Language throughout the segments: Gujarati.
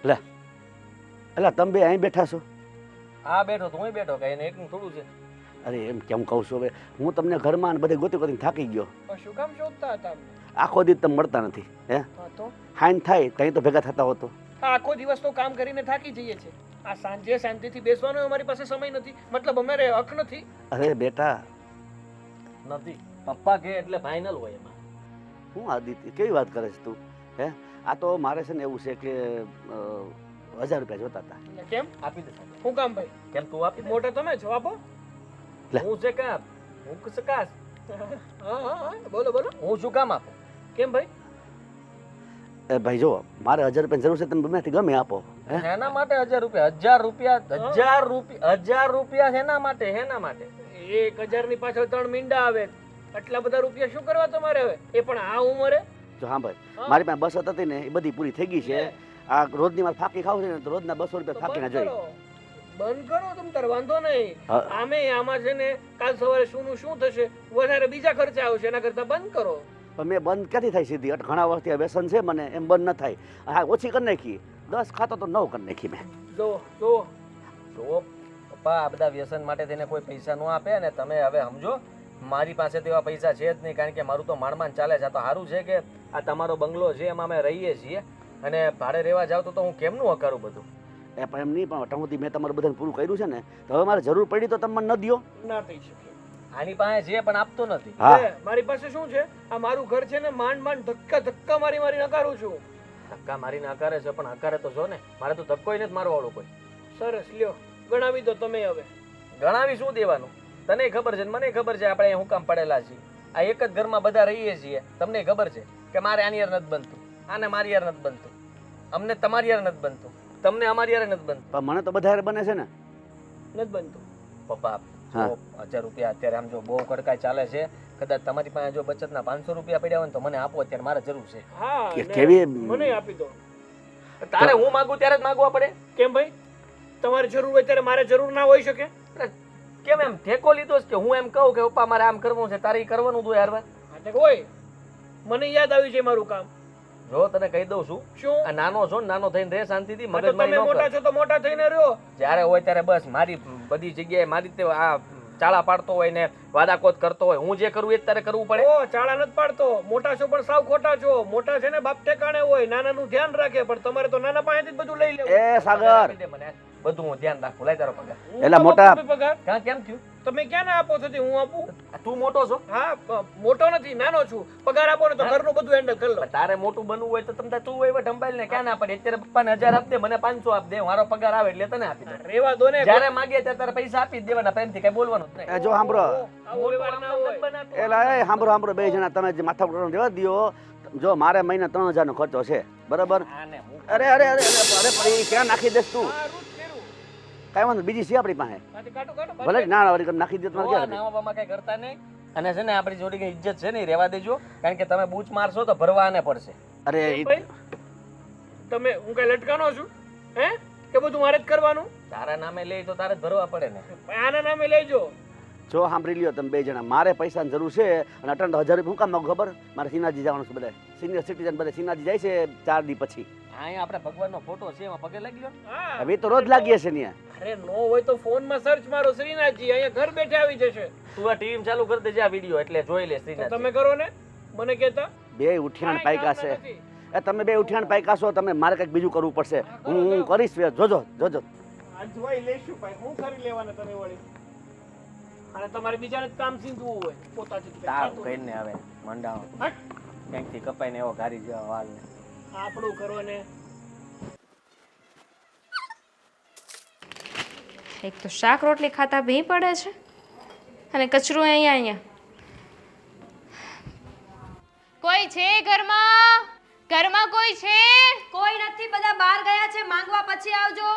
લે એટલે તમે બે અહીં બેઠા છો? આ બેઠો તો હું બેઠો કઈ એને એકનું થોડું છે. અરે એમ કેમ કહું છું હવે, હું તમને ઘરમાં ને બધે ગોતી ગોતીને થાકી ગયો. પણ શું કામ શોધતા હતા અમને? આખો દિવસ તમે મળતા નથી. હે હા તો હાઈન થાય ત્યાં તો ભેગા થતા હોતો. આ આખો દિવસ તો કામ કરીને થાકી જઈએ છે. આ સાંજે શાંતિથી બેસવાનો અમારી પાસે સમય નથી. મતલબ અમારે હક નથી. અરે બેટા, નથી પપ્પા કે એટલે ફાઇનલ હોય એમાં. હું આદિત્ય કેવી વાત કરે છે તું? હે આ તો મારે છે ને એવું છે કે 1000 રૂપિયા જોતા હતા. એટલે કેમ? આપી દે સાહેબ. શું કામ ભાઈ? કેમ તું આપી દે? મોટા તમે છો, આપો. લે. હું છે કામ હું સકાશ હા હા હા બોલો બોલો. હું શું કામ આપું? કેમ ભાઈ? એ ભાઈ જો, મારે 1000 રૂપિયાની જરૂર છે, તમે ગમેથી ગમે આપો. હે હેના માટે 1000 રૂપિયા? 1000 રૂપિયા હેના માટે? હેના માટે? 1000 ની પાછળ 3 મીંડા આવે. આટલા બધા રૂપિયા શું કરવા તમારે હવે? એ પણ આ ઉંમરે? જો હા ભાઈ, મારી પાસે બચત હતી ને એ બધી પૂરી થઈ ગઈ છે. આ રોજની મારે ફાકી ખાવું છે ને તો રોજના 200 રૂપિયા ફાકીના જોઈએ. બંધ કરો તમ તાર, વાંધો નહીં. હા. આમે આમાં છે ને કાલ સવારે શું થશે, વધારે બીજા ખર્ચા આવશે, એના કરતા બંધ કરો. પણ મેં બંધ ક્યાંથી થાય સીધી? ઘણા વર્ષથી આ વ્યસન છે મને, એમ બંધ ન થાય. હા ઓછી કરી નાખી, 10 ખાતો તો 9 કરી નાખી મેં. જો જો જો પપ્પા, આ બધા વ્યસન માટે તેને કોઈ પૈસા ન આપે ને તમે હવે સમજો. મારી પાસે તો એવા પૈસા છે જ નહીં, કારણ કે મારું તો માંડ ચાલે છે. આ તો સારું છે કે આ તમારો બંગલો છે એમાં અમે રહીએ છીએ, અને ભાડે રહેવા જાવ તો હું કેમનું અકારું બધું? એ પણ એમ નહીં, પણ અટાણ સુધી મેં તમારું બધાને પૂરું કર્યું છે ને, તો હવે મારે જરૂર પડી તો તમે મને ન દ્યો. ના થઈ શકે. આની પાસે છે પણ આપતો નથી. હા. મારી પાસે શું છે? આ મારું ઘર છે ને, માંડ ધક્કા મારી નકારું છું. ધક્કા મારીને હકારે છે, પણ હકારે તો જો ને. મારે તો ધક્કોય નથી મારવાળું કોઈ. સરસ, લ્યો ગણાવી દો તમે હવે. ગણાવી શું દેવાનું? તને ખબર છે મને ખબર છે આપણે હું કામ પડેલા છીએ. આ એક જ ઘરમાં બધા રહીએ છીએ. તમને ખબર છે કે મારે આની યાર નથી બનતું, આને મારી યાર નથી બનતું, અમને તમારી યાર નથી બનતું, તમને અમારી યાર નથી બનતું. પણ મને તો બધા હારે બને છે ને. નથી બનતું. પપ્પા હા. 1000 રૂપિયા અત્યારે આમ જો બહુ કડકાઈ ચાલે છે. કદાચ તમારી પાસે જો બચતના 500 રૂપિયા પડ્યા હોય ને તો મને આપો, અત્યારે મારે જરૂર છે. હા, કે ને કેવી મને આપી દો. તારે હું માંગુ ત્યારે જ માંગવા પડે? કેમ ભાઈ? તમારે જરૂર હોય ત્યારે મારે જરૂર ના હોઈ શકે? અરે કેમ એમ ઠેકો લીધો છે કે હું એમ કહું કે પપ્પા મારે આમ કરવું છે, તારે ઈ કરવાનું હતું યાર. હોય મને યાદ આવ્યું છે મારું કામ. જો તને કહી દઉં છું, શું? આ નાનો છો ને, નાનો થઈને રહે શાંતિથી, હા, તો મગજમારી તમે ન મોટા કર. છો તો મોટા થઈને રહ્યો. જ્યારે હોય ત્યારે બસ મારી બધી જગ્યાએ મારી રીતે આ ચાળા પાડતો હોય ને વાદાકોત કરતો હોય. હું જે કરું એ જ તારે કરવું પડે. ઓ ચાળા નથી પાડતો. મોટા છો પણ સાવ ખોટા છો. મોટા છે ને બાપ ઠેકાણે હોય, નાનાનું ધ્યાન રાખે, પણ તમારે તો નાના પાસેથી જ બધું લઈ લેવું. એ સાગર, આપી દે મને બધું, હું ધ્યાન રાખું. લાય તારો પગાર. હું એલા તો મોટા- આપું છું પગાર. કાં કેમ થયું? તમે ક્યાં ના આપો છો? તે હું આપું? આ તું મોટો છો? હા, મોટો નથી, નાનો છું. પગાર આપો ને તો ઘરનું બધું હેન્ડલ કરી લો. પણ તારે મોટું બનવું હોય તો તમે તું હોય સંભાળ ને. ક્યાં ના પડે? અત્યારે પપ્પાને 1000 આપ દે, મને 500 આપ દે, મારો પગાર આવે એટલે તને આપી દે. રેવા દો ને. જ્યારે માંગે ત્યારે તારે પૈસા આપી જ દેવાના, પ્રેમથી કઈ બોલવાનું જ નહીં. એ જો સાંભળો, આવો વ્યવહાર ના હોય. એલા એ સાંભળો બે જણા, તમે જે માથા ઉપર રહેવા દ્યો. જો મારે મહિને 3000 નો ખર્ચો છે, બરાબર? આને હું અરે અરે અરે અરે પણ એ ક્યાં નાખી દેસ તું? હા, રૂટ ફેરવું. કઈ વાંધો, બીજી છે આપણી પાસે. કાઢો, કાઢો, કાઢો. ભલે જ ના વળી નાખી દે તમારે ક્યાં? નાવામાં કઈ કરતા નહીં. અને છે ને આપણી જોડી કઈ ઇજ્જત છે ને, ઈ રહેવા દેજો. કારણ કે તમે બૂચ મારશો તો ભરવા આને પડશે. અરે કેમ ભાઈ? તમે હું કઈ લટકાનો છું? હે કે બધું મારે જ કરવાનું? તારા નામે લે તો તારે જ ભરવા પડે ને. આના નામે લેજો. જો સાંભળી લ્યો તમે બે જણા, મારે પૈસાની જરૂર છે અને અટણ તો 1000 રૂપિયા હું કામ માંગુ ખબર? મારે સિનાજી જવાનું છે, બધા સિનિયર સિટીઝન બધા સિનાજી જાય છે 4 દી પછી. અહીંયા આપણે ભગવાનનો ફોટો છે, એમાં પગે લાગી લો. હા. હવે તો રોજ લાગીએ છે ત્યાં. અરે નો હોય તો ફોનમાં સર્ચ મારો શ્રીનાથજી, અહીંયા ઘર બેઠે આવી જશે. તું આ ટીવી ચાલુ કરી દેજે આ વિડીયો, એટલે જોઈ લે તો શ્રીનાથ. તમે કરો ને, મને કહેતા. બે ઉઠિયાણ પાયકા છે. નથી. એ તમે બે ઉઠિયાણ પાયકા છો, તમે મારે કંઈક બીજું કરવું પડશે. હું કરીશ, જોજો જોજો. આજવાઈ લેશું ભાઈ, હું કરી લેવાના તમે વળી. અને તમારે બીજાને જ કામ સીંધવું હોય, પોતાથી જ તારું થતું કહીને હવે મંડાવો. હટ. ક્યાંકથી કપાઈને એવો ઘારી જેવા વાલ ને. આપણું કરો ને. એક તો શાક રોટલી ખાતા ભી પડે છે અને કચરું અહીંયા. કોઈ છે ઘરમાં? ઘરમાં કોઈ છે? કોઈ નથી, બધા બહાર ગયા છે. માંગવા પછી આવજો.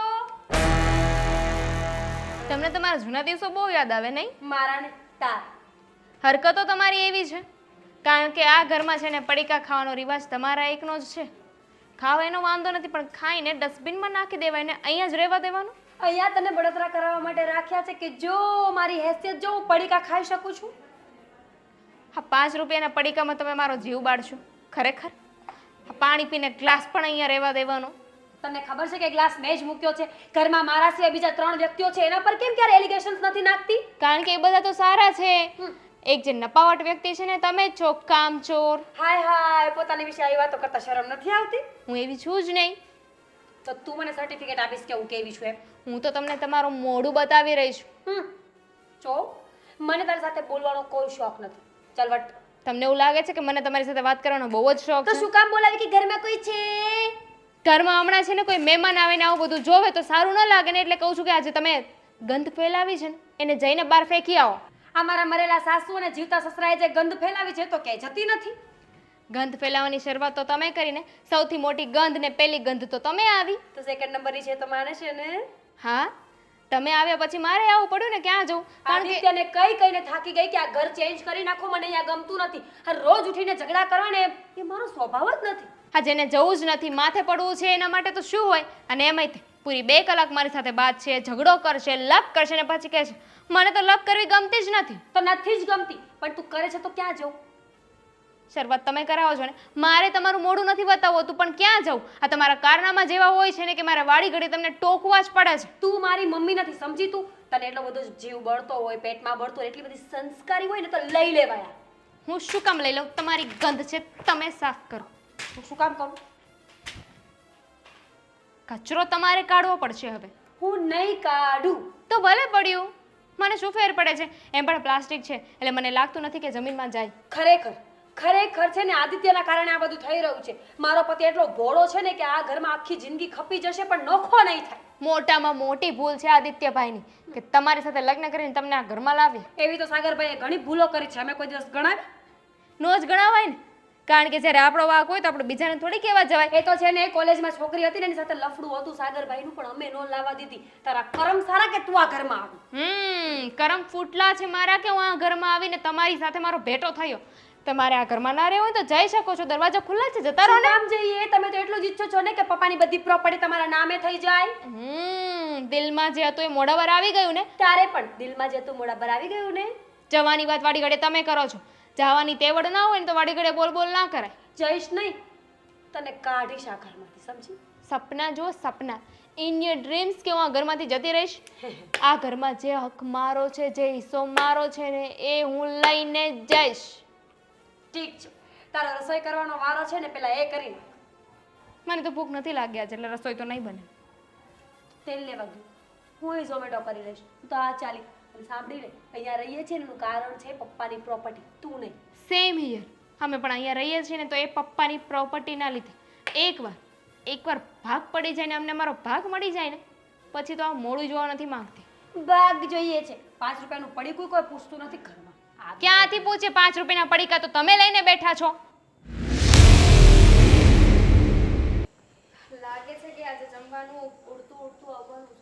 તમને તમારા જૂના દિવસો બહુ યાદ આવે નહીં? મારા ને તાર. હરકતો તમારી એવી છે, કારણ કે આ ઘરમાં છે ને પડીકા ખાવાનો રિવાજ તમારા એકનો જ છે. ખાવા એનો વાંધો નથી, પણ ખાઈને ડસ્ટબિનમાં નાખી દેવાય ને અહીંયા જ રહેવા દેવાનું. અહીંયા તને બળતરા કરાવવા માટે રાખ્યા છે કે જો મારી હેસિયત જો હું પડીકા ખાઈ શકું છું. હા, 5 રૂપિયાના પડીકામાં તમે મારો જીવ બાળશો ખરેખર? હા, પાણી પીને ગ્લાસ પણ અહીંયા રહેવા દેવાનો. તને ખબર છે કે ગ્લાસ મેં જ મૂક્યો છે ઘરમાં મારા સિવાય બીજા 3 વ્યક્તિઓ છે એના પર કેમ ક્યારે એલિગેશન્સ નથી નાખતી? કારણ કે એ બધા તો સારા છે. એક જે નપાવટ વ્યક્તિ છે ને તમે જ છો, કામચોર. હાય હાય, પોતાની વિશે આવી વાતો કરતા શરમ નથી આવતી? હું એવી છું જ નહીં. તો તું મને સર્ટિફિકેટ આપીશ કે હું કેવી છું એમ? હું તો તમને તમારું મોઢું બતાવી રહી છું. જો મને તારી સાથે બોલવાનો કોઈ શોખ નથી. ચાલ વટ. તમને એવું લાગે છે કે મને તમારી સાથે વાત કરવાનો બહુ જ શોખ તો છે? શું કામ બોલાવી કે ઘરમાં કોઈ છે? ઘરમાં હમણાં છે ને કોઈ મહેમાન આવે ને આવું બધું જોવે તો સારું ન લાગે ને, એટલે કહું છું કે આજે તમે ગંધ ફેલાવી છે ને એને જઈને બહાર ફેંકી આવો. અમારા મરેલા સાસુ અને જીવતા સસરાએ જે ગંધ ફેલાવી છે તો ક્યાંય જતી નથી. ગંધ ફેલાવવાની શરૂઆત તો તમે કરીને, સૌથી મોટી ગંધ ને પહેલી ગંધ તો તમે આવી. તો સેકન્ડ નંબરની છે તો માને છે ને? હા, તમે આવ્યા પછી મારે આવવું પડ્યું ને. ક્યાં જવું? કારણ કે આદિત્યને કઈને થાકી ગઈ કે આ ઘર ચેન્જ કરી નાખો, મને અહીંયા ગમતું નથી. આ રોજ ઉઠીને ઝઘડા કરવા ને એ મારો સ્વભાવ જ નથી. હા, જેને જવું જ નથી, માથે પડવું છે એના માટે તો શું હોય. અને એમાંય પૂરી 2 કલાક મારી સાથે બાત છે, ઝઘડો કરશે, લપ કરશે ને પછી કહે છે મને તો લપ કરવી ગમતી જ નથી. તો નથી જ ગમતી, પણ તું કરે છે તો ક્યાં જવું? શરૂઆત તમે કરાવો છો ને, મારે તમારું મોઢું નથી બતાવવું હતું, પણ ક્યાં જવું? આ તમારા કારનામાં જેવા હોય છે ને કે મારે વાડી ઘડી તમને ટોકવા જ પડે છે. તું મારી મમ્મી નથી, સમજી તું? તને એટલો બધો જીવ બળતો હોય, પેટમાં બળતો હોય, એટલી બધી સંસ્કારી હોય ને તો લઈ લેવાયા. હું શું કામ લઈ લઉં? તમારી ગંધ છે, તમે સાફ કરો. હું શું કામ કરું? કચરો તમારે કાઢવો પડશે હવે. હું નહીં કાઢું. તો ભલે પડ્યું, મને શું ફેર પડે છે? એમ પણ પ્લાસ્ટિક છે એટલે મને લાગતું નથી કે જમીનમાં જાય. ખરેખર છે ને આદિત્યના કારણે આ બધું થઈ રહ્યું છે. મારો પતિ એટલો ભોળો છે ને કે આ ઘરમાં આખી જિંદગી ખપી જશે પણ નોખો નહીં થાય. મોટામાં મોટી ભૂલ છે આદિત્યભાઈની કે તમારી સાથે લગ્ન કરીને તમને આ ઘરમાં લાવ્યા. એવી તો સાગરભાઈએ ઘણી ભૂલો કરી છે, અમે કોઈ દિવસ ગણાવી? નો જ ગણાવાય ને, કારણ કે જ્યારે આપણો વાંક હોય તો આપણે બીજાને થોડી કહેવા જવાય. એ તો છે ને કોલેજમાં છોકરી હતી ને એની સાથે લફડું હતું સાગરભાઈનું, પણ અમે નો લાવવા દીધી. તારા કરમ સારા કે તું આ ઘરમાં આવી. કરમ ફૂટલા છે મારા કે હું આ ઘરમાં આવીને તમારી સાથે મારો ભેટો થયો. તમારે આ ઘરમાં ના રહેવું હોય તો જઈ શકો છો, દરવાજા ખુલ્લા છે, જતા રહો ને. કામ જઈએ? તમે તો એટલું જ ઈચ્છો છો ને કે પપ્પાની બધી પ્રોપર્ટી તમારા નામે થઈ જાય. દિલમાં જે હતું એ મોઢા પર આવી ગયું ને. તારે પણ દિલમાં જે હતું મોઢા પર આવી ગયું ને. જવાની વાત વાડી ઘડે તમે કરો છો, જવાની તેવડ ના હોય ને તો વાડી ઘડે બોલ બોલ ના કરાય. જઈશ નહીં, તને કાઢીશ આ ઘરમાંથી, સમજી? સપના જો સપના, ઇન યોર ડ્રીમ્સ કે હું આ ઘરમાંથી જતી રહીશ. આ ઘરમાં જે હક મારો છે, જે હિસ્સો મારો છે ને એ હું લઈને જઈશ. ઠીક છે, તારો રસોઈ કરવાનો વારો છે ને પેલા એ કરી નાખ. મને તો ભૂખ નથી લાગ્યા છે એટલે રસોઈ તો નહીં બને. તેલ લેવા ગયું, હું ઝોમેટો કરી લઈશ. તો આ ચાલી અને સાંભળી લે, અહીંયા રહીએ છીએ એનું કારણ છે પપ્પાની પ્રોપર્ટી, તું નહીં. સેમ હિયર, અમે પણ અહીંયા રહીએ છીએ ને તો એ પપ્પાની પ્રોપર્ટીના લીધે. એકવાર ભાગ પડી જાય ને અમને મારો ભાગ મળી જાય ને પછી તો આ મોડું જોવા નથી માંગતી. ભાગ જોઈએ છે. 5 રૂપિયાનું પડીકું કોઈ પૂછતું નથી ઘરમાં. ક્યાંથી પૂછે? 5 રૂપિયાના પડીકા તો તમે લઈને બેઠા છો. લાગે છે કે આજે જમવાનું ઉડતું આવવાનું છે.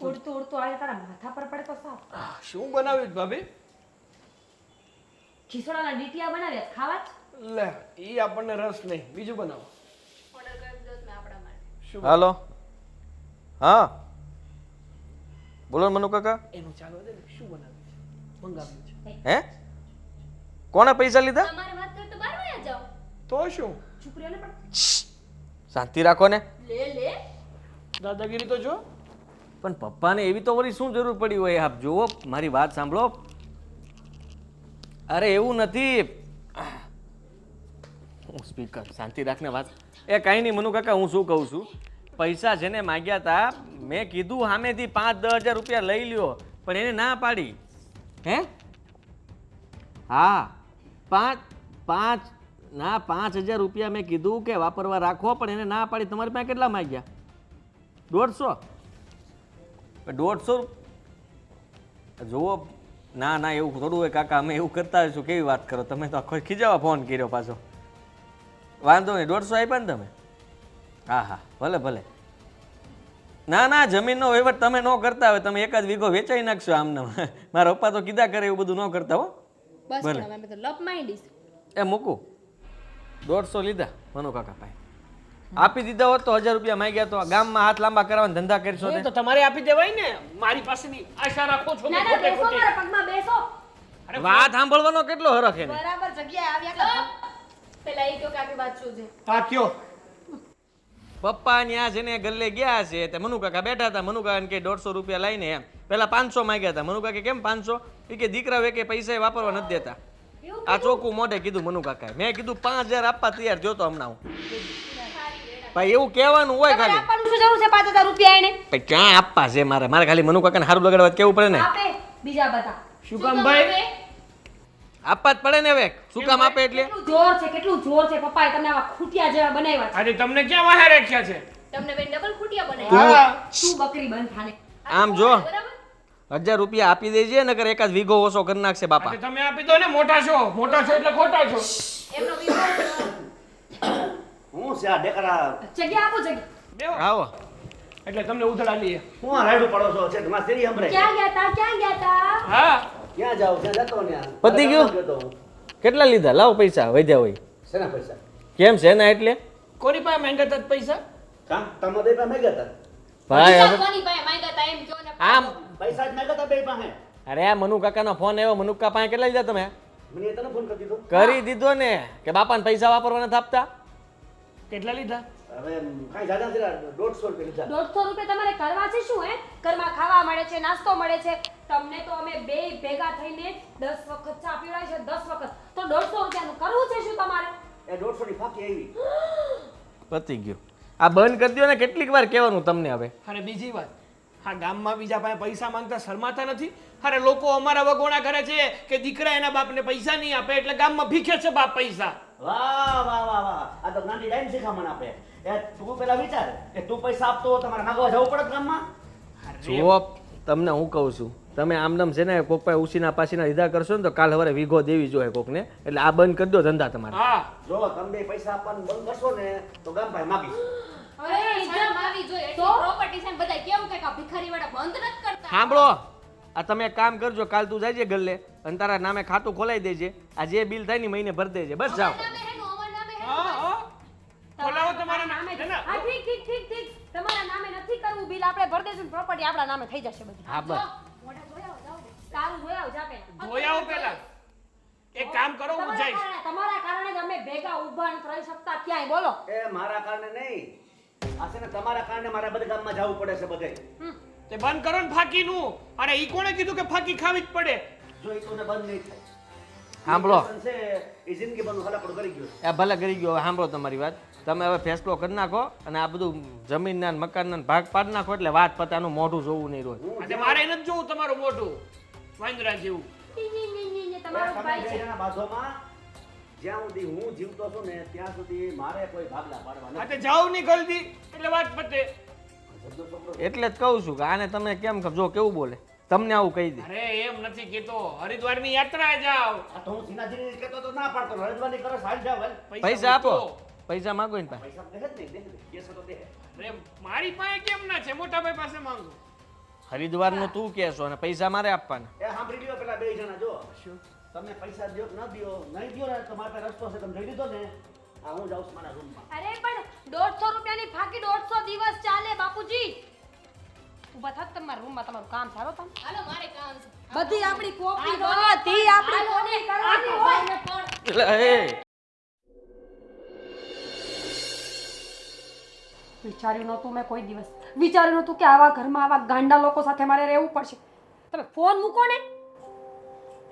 ઉડતું આવે તારા માથા પર પડે તો સાફ. શું બનાવ્યું ભાભી? ખીસડાના ડીટિયા બનાવ્યા ખાવા જ. લે ઈ આપણને રસ નહીં, બીજું બનાવો. ઓર્ડર કરી દો તમે આપણા માટે. શું? હાલો, હા બોલો મનુ કાકા. એનું ચાલવા દે ને, શું બનાવ્યું છે? મંગાવ્યું છે. હે કોણે પૈસા લીધા? તમારે વાત કરી તો બહાર વયા જાઓ. તો શું? છોકરીઓને પણ શાંતિ રાખો ને. લે દાદાગીરી તો જો. પણ પપ્પાને એવી તો વળી શું જરૂર પડી હોય? આપ જુઓ, મારી વાત સાંભળો. અરે એવું નથી. હું સ્પીકર શાંતિ રાખને વાત. એ કાંઈ નહીં મનુ કાકા, હું શું કહું છું, પૈસા છે ને માગ્યા હતા, મેં કીધું સામેથી 5-10 હજાર રૂપિયા લઈ લ્યો, પણ એને ના પાડી. હે હા, 5,000 રૂપિયા મેં કીધું કે વાપરવા રાખો, પણ એને ના પાડી. તમારી પાસે કેટલા માગ્યા? 150 જુઓ. ના એવું થોડું હોય કાકા, અમે એવું કરતા હોઈશું. કેવી વાત કરો તમે, તો આખો ખીજાવા ફોન કર્યો પાછો. વાંધો નહીં, 150 આપ્યા ને તમે? હા ભલે. ના જમીનનો વહીવટ તમે ન કરતા હોય, તમે એકાદ વીઘો વેચાઈ નાખશો આમને. મારા પપ્પા તો કીધા કરે એવું બધું ન કરતા હો. બસ પણ અમે તો લપ માંડીશ. એ મૂકું, 150 લીધા મનુ કાકા પાસે. આપી દીધા હોત તો 1000 રૂપિયા માંગ્યા તો ગામમાં હાથ લાંબા કરવાના ધંધા કરશો. તો તમારે આપી દેવાય ને, મારી પાસેની આશા રાખો છો. ના બેસો, મારા પગમાં બેસો. વાત સાંભળવાનો કેટલો હરખ એને. બરાબર જગ્યાએ આવ્યા. પેલા એ કહો કે આખી વાત શું છે? હા કયો. પપ્પા ત્યાં છે ને ગલ્લે ગયા છે તે મનુ કાકા બેઠા હતા. મનુ કાકા કે 150 રૂપિયા લઈને એમ પેલા 500 માંગ્યા હતા. મનુ કાકા કેમ 500? એ કે દીકરા વે કે પૈસા વાપરવા નથી દેતા. આ ચોખ્ખું મોઢે કીધું મનુ કાકાએ. મેં કીધું 5000 આપવા તૈયાર જોતો હમણાં હું. ભાઈ એવું કહેવાનું હોય તમારે ખાલી. આપવાનું શું જરૂર છે 5000 રૂપિયા એને? ભાઈ ક્યાં આપવા છે મારે ખાલી મનુ કાકાને સારું લગાડવા કેવું પડે ને. આપે બીજા બધા. શું કામ ભાઈ? આપવા જ પડે ને હવે. શું કામ આપે એટલે? કેટલું જોર છે પપ્પાએ તમને આવા ખૂટિયા જેવા બનાવ્યા છે. આજે તમને ક્યાં વાહે રાખ્યા છે? તમને બેન ડબલ ખૂટિયા બનાવી હા. તું બકરી બંધ થાને. આમ જો બરાબર 1000 રૂપિયા આપી દેજે નકર એકાદ વીઘો ઓછો કરી નાખશે બાપા. આજે તમે આપી દો ને, મોટા છો એટલે ખોટા છો. એમનો વિવાહ હું છે આ ડેકરા જગ્યા આપો જગ્યા. બેહો. આવો એટલે તમને ઉધડા લઈએ. હું આ રાયડું પડો છો છે તમારે શેરી સંભળાય ક્યાં ગયા તા? હા. ક્યાં જાવ ક્યાં જતો ને પતી ગયું? કેટલા લીધા? લાવ પૈસા વધ્યા હોય. શેના પૈસા કેમ છે ને એટલે કોની પાસે માંગ્યા હતા પૈસા? કામ તમે બે પાસે ગયા હતા ભાઈ હવે કોની પાસે માંગ્યા તા એમ કયો ને આમ પૈસા જ માંગ્યા હતા બે પાસે અરે આ મનુ કાકાનો ફોન આવ્યો. મનુ કાકા પાસે કેટલા લીધા તમે? મને તને ફોન કરી દીધો કરી દીધો ને કે બાપાને પૈસા વાપરવા નથી આપતા. કેટલા લીધા? હવે કાંઈ જાજા છે 150 રૂપિયા લીધા 150 રૂપિયા તમારે કરવા છે શું હે? ઘરમાં ખાવા મળે છે, નાસ્તો મળે છે. તમને તો અમે બે ભેગા થઈને 10 વખત ચા પીવડાય છે, 10 વખત. તો 150 રૂપિયાનું કરવું છે શું તમારે? એ 150 ની ફાકી આવી પતી ગયું. આ બંધ કરી દો ને. કેટલીક વાર કહેવાનું તમને હવે. અને બીજી વાત, આ ગામમાં બીજા પાસે પૈસા માંગતા શરમાતા નથી? અરે લોકો અમારા વગોણા કરે છે કે દીકરા એના બાપને પૈસા નહીં આપે એટલે ગામમાં ભીખે છે બાપ પૈસા. વાહ વાહ વાહ વાહ આ તો ગાંધી ડાઈન શીખામણ આપે એ તું પેલા વિચાર કે તું પૈસા આપતો તમારે માગવા જવું પડે ગામમાં જુઓ તમને હું કહું છું તમે આમનામ છે ને કોક પાસે ઉસીના પાસીના લીધા કરશો ને તો કાલ સવારે વીઘો દેવી જોઈએ કોકને. એટલે આ બંધ કરી દો ધંધા તમારે. હા. જો તમે બે પૈસા આપવાનું બંધ કરશો ને તો ગામ ભાઈ માગીશ અરે શરમ આવી જોઈએ એટલી પ્રોપર્ટી છે ને બધા કેવું કે ભિખારી વાળા બંધ નથી કરતા સાંભળો આ તમે એક કામ કરજો. કાલ તું જાય ગલ્લે અને તારા નામે ખાતું ખોલાઈ દેજે. આ જે બિલ થાય ને મહિને ભરી દેજે. બસ જાઓ. નામે હેનું અમાર નામે હેનું હા, હા. ખોલાવો તમારા નામે નામે. હા ઠીક. તમારા નામે નથી કરવું બિલ, આપણે ભરી દઈશું. પ્રોપર્ટી આપણા નામે થઈ જશે બધી. હા બસ. મોઢા જોયા જાવ દે સારું જોયા આવ જા પેલા. ધોઈ આવો પહેલા. એક કામ કરો, હું જઈશ. તમારા કારણે જ અમે ભેગા ઊભા નથી રહી શકતા ક્યાંય. બોલો. એ મારા કારણે નહીં આ છે ને તમારા કારણે મારે બધા ગામમાં જવું પડે છે બધે તે બંધ કરો ને ફાકીનું. અરે ઈ કોણે કીધું કે ફાકી ખાવી જ પડે? જો એ તને બંધ નહીં થાય સાંભળો છે એ જિંદગી બંધ હલાકડો કરી ગયો એ ભલે કરી ગયો. હવે સાંભળો તમારી વાત. તમે હવે ફેસલો કરી નાખો અને આ બધું જમીનના ને મકાનના ભાગ પાડી નાખો એટલે વાત પતાનું મોઢું જોવું નહીં રોજ. અને મારે નથી જોવું તમારું મોઢું વાંદરા જેવું. તમારો તમે ભાઈ બે છે. જણા બાજુમાં જ્યાં સુધી હું જીવતો છું ને ત્યાં સુધી મારે કોઈ ભાગલા પાડવા આ નથી તે જાવ નહીં જલ્દી એટલે વાત પતે. જબજો છોકરો. એટલે જ કહું છું કે આને તમે કેમ જો કેવું બોલે તમને આવું કહી દે. અરે એમ નથી કહેતો, હરિદ્વારની યાત્રાએ જાઓ. આ તો હું સીનાજીને કહેતો તો ના પાડતો હરિદ્વારની કરો હાલ જાવ હાલ. પૈસા આપો. મૂકો. પૈસા માગો ને પાસે. પૈસા દે જ નહીં દે કેસ તો દે અરે મારી પાસે કેમ ના છે? મોટા ભાઈ પાસે માંગુ. હરિદ્વારનું તું કહેશો અને પૈસા મારે આપવાના. એ સાંભળી લ્યો પેલા બે જણા જો તમે પૈસા દ્યો કે ન દ્યો નહીં દ્યો ને તો મારા પાસે રસ્તો છે તમે જોઈ લીધો ને આ હું જાઉં છું મારા રૂમમાં અરે પણ 150 રૂપિયાની ફાકી 150 દિવસ ચાલે બાપુજી. ઊભા થાત તમારા રૂમમાં તમારું કામ સારો તમે. હાલો મારે કામ છે બધી આપણી કોપી બધી આપણી કોને કરવાની હોય. એટલે એ વિચાર્યું નહોતું મેં કોઈ દિવસ. વિચાર્યું નહોતું કે આવા ઘરમાં આવા ગાંડા લોકો સાથે મારે રહેવું પડશે. તમે ફોન મૂકો ને.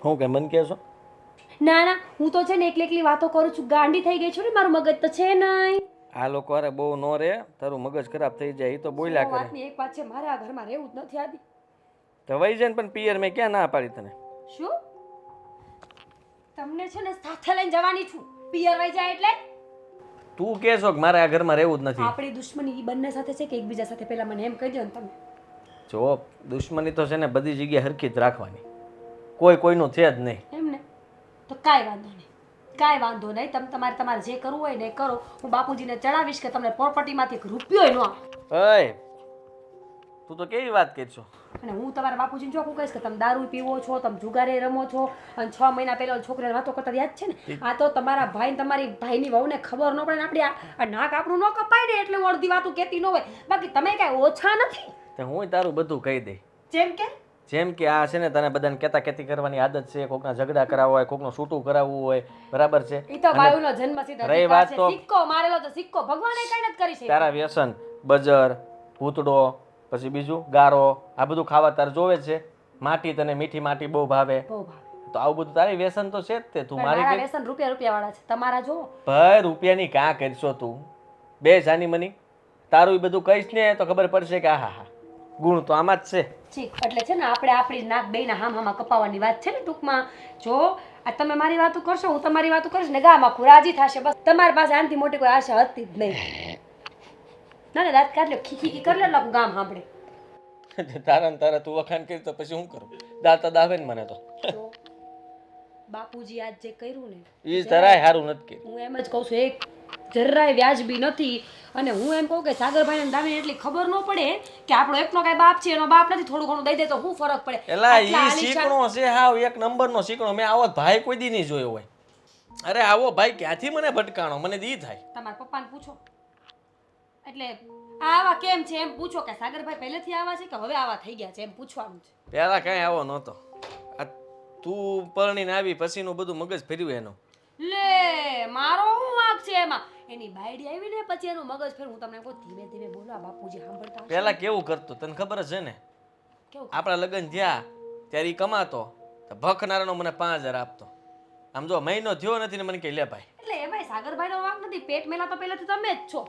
હું કે મન કહેશો? ના ના હું તો છે ને એકલી વાતો કરું છું. ગાંડી થઈ ગઈ છું ને, મારું મગજ તો છે નહીં. આ લોકો અરે બહુ નો રે તારું મગજ ખરાબ થઈ જાય. એ તો બોલ્યા કરે. વાતની એક વાત છે, મારે આ ઘરમાં રહેવું જ નથી આદી. તો વઈ જાય ને પણ પિયર મેં ક્યાં ના પાડી તને? શું તમને છે ને સાથે લઈને જવાની છું. પિયર વઈ જાય એટલે તું કહેશો કે મારે આ ઘરમાં રહેવું જ નથી. આપણી દુશ્મની ઈ બંને સાથે છે કે એકબીજા સાથે? પહેલા મને એમ કહી દો ને તમે. જો દુશ્મની તો છે ને બધી જગ્યાએ હરખી જ રાખવાની. કોઈ કોઈનું છે જ નહીં. એમ ને તો કાંઈ વાંધો નહીં, કાંઈ વાંધો નહીં. તમારે જે કરવું હોય ને એ કરો. હું બાપુજીને ચડાવીશ કે તમને પ્રોપર્ટીમાંથી એક રૂપિયો ન આપે. ઓય તું તો કેવી વાત કરશો? અને હું તમારા બાપુજીને ચોખ્ખું કહીશ કે તમે દારૂ પીવો છો, તમે જુગારે રમો છો અને 6 મહિના પહેલા છોકરીને વાતો કરતા યાદ છે ને? આ તો તમારા ભાઈ તમારી ભાઈની વહુને ખબર ન પડે ને આપણી આ નાક આપણું ન કપાય ને એટલે હું અડધી વાતું કહેતી ન હોય. બાકી તમે કાંઈ ઓછા નથી. તો હું તારું બધું કહી દઈ. જેમ કે જેમ કે આ છે ને તને બધાને કહેતા કહેતી કરવાની આદત છે, કોકના ઝઘડા કરાવવા હોય, કોકનું છૂટું કરાવવું હોય, બરાબર છે. ઈ તો બાયુનો જન્મસિદ્ધ રહી અધિકાર વાત છે. તો- સિક્કો મારેલો તો સિક્કો ભગવાને કઈ નથી કરી છે. તારા વ્યસન, બજર, ભૂતડો, પછી બીજું ગારો, આ બધું ખાવા તારે જોવે છે. માટી, તને મીઠી માટી બહુ ભાવે, બહુ ભાવે. તો આવું બધું તારી વ્યસન તો છે જ તે. તું પણ મારી મારા કે વ્યસન રૂપિયા વાળા છે, તમારા જો ભાઈ રૂપિયાની કાં કરશો તું? બે જાની મની તારું ઈ બધું કહીશ ને તો ખબર પડશે કે હા ગુણ તો આમાં જ છે. ઠીક, એટલે છે ને આપણે આપણી નાક બેયના હામાં કપાવવાની વાત છે ને ટૂંકમાં. જો આ તમે મારી વાતો કરશો, હું તમારી વાતો કરીશ ને ગામ આખું રાજી થશે. બસ તમારી પાસે આનાથી મોટી કોઈ આશા હતી જ નહીં. ના ને દાંત કાઢ લો, ખીખી કરી લે, લોકો ગામ સાંભળે. તારા ને તારા તું વખાણ કરી તો પછી શું કરું? દાતા દાવે ને મને તો. જો બાપુજી આજ જે કર્યું ને ઈ જરાય સારું નથી કર્યું. હું એમ જ કહું છું, એક જરાય વ્યાજબી નથી. અને હું એમ કહું કે સાગરભાઈ ને દામીને એટલી ખબર ન પડે કે આપણો એકનો કઈ બાપ છે, એનો બાપ નથી, થોડું ઘણું દઈ દે તો શું ફરક પડે? એલા આટલા ઈ આલીશાન- શીકણો છે, હાવ એક નંબરનો શીકણો. મેં આવો ભાઈ કોઈ દી નહીં જોયો હોય. અરે આવો ભાઈ ક્યાંથી મને ભટકાણો, મને દી થાય. તમારા પપ્પાને પૂછો, એટલે આવા કેમ છે એમ પૂછો કે સાગરભાઈ પહેલેથી આવા છે કે હવે આવા થઈ ગયા છે એમ પૂછવાનું છે. પેલા કઈ આવો નહોતો. આ તું પરણીને આવી પછીનું બધું મગજ ફેર્યું એનું. લે મારો શું વાંક છે એમાં? એની બાયડી આવી ને પછી એનું મગજ ફેર. હું તમને કહું ધીમે ધીમે બોલો, આ બાપુજી સાંભળતા હશે. પેલા કેવું કરતો તને ખબર જ છે ને? કેવું? આપણા લગ્ન થયા ત્યારે ઈ કમાતો તો ભખનારાનો મને 5000 આપતો. આમ જો મહિનો થયો નથી ને મને કહે લે ભાઈ. એટલે એમાંય સાગરભાઈનો વાંક નથી. પેટ મેલા તો પહેલાથી તમે જ છો.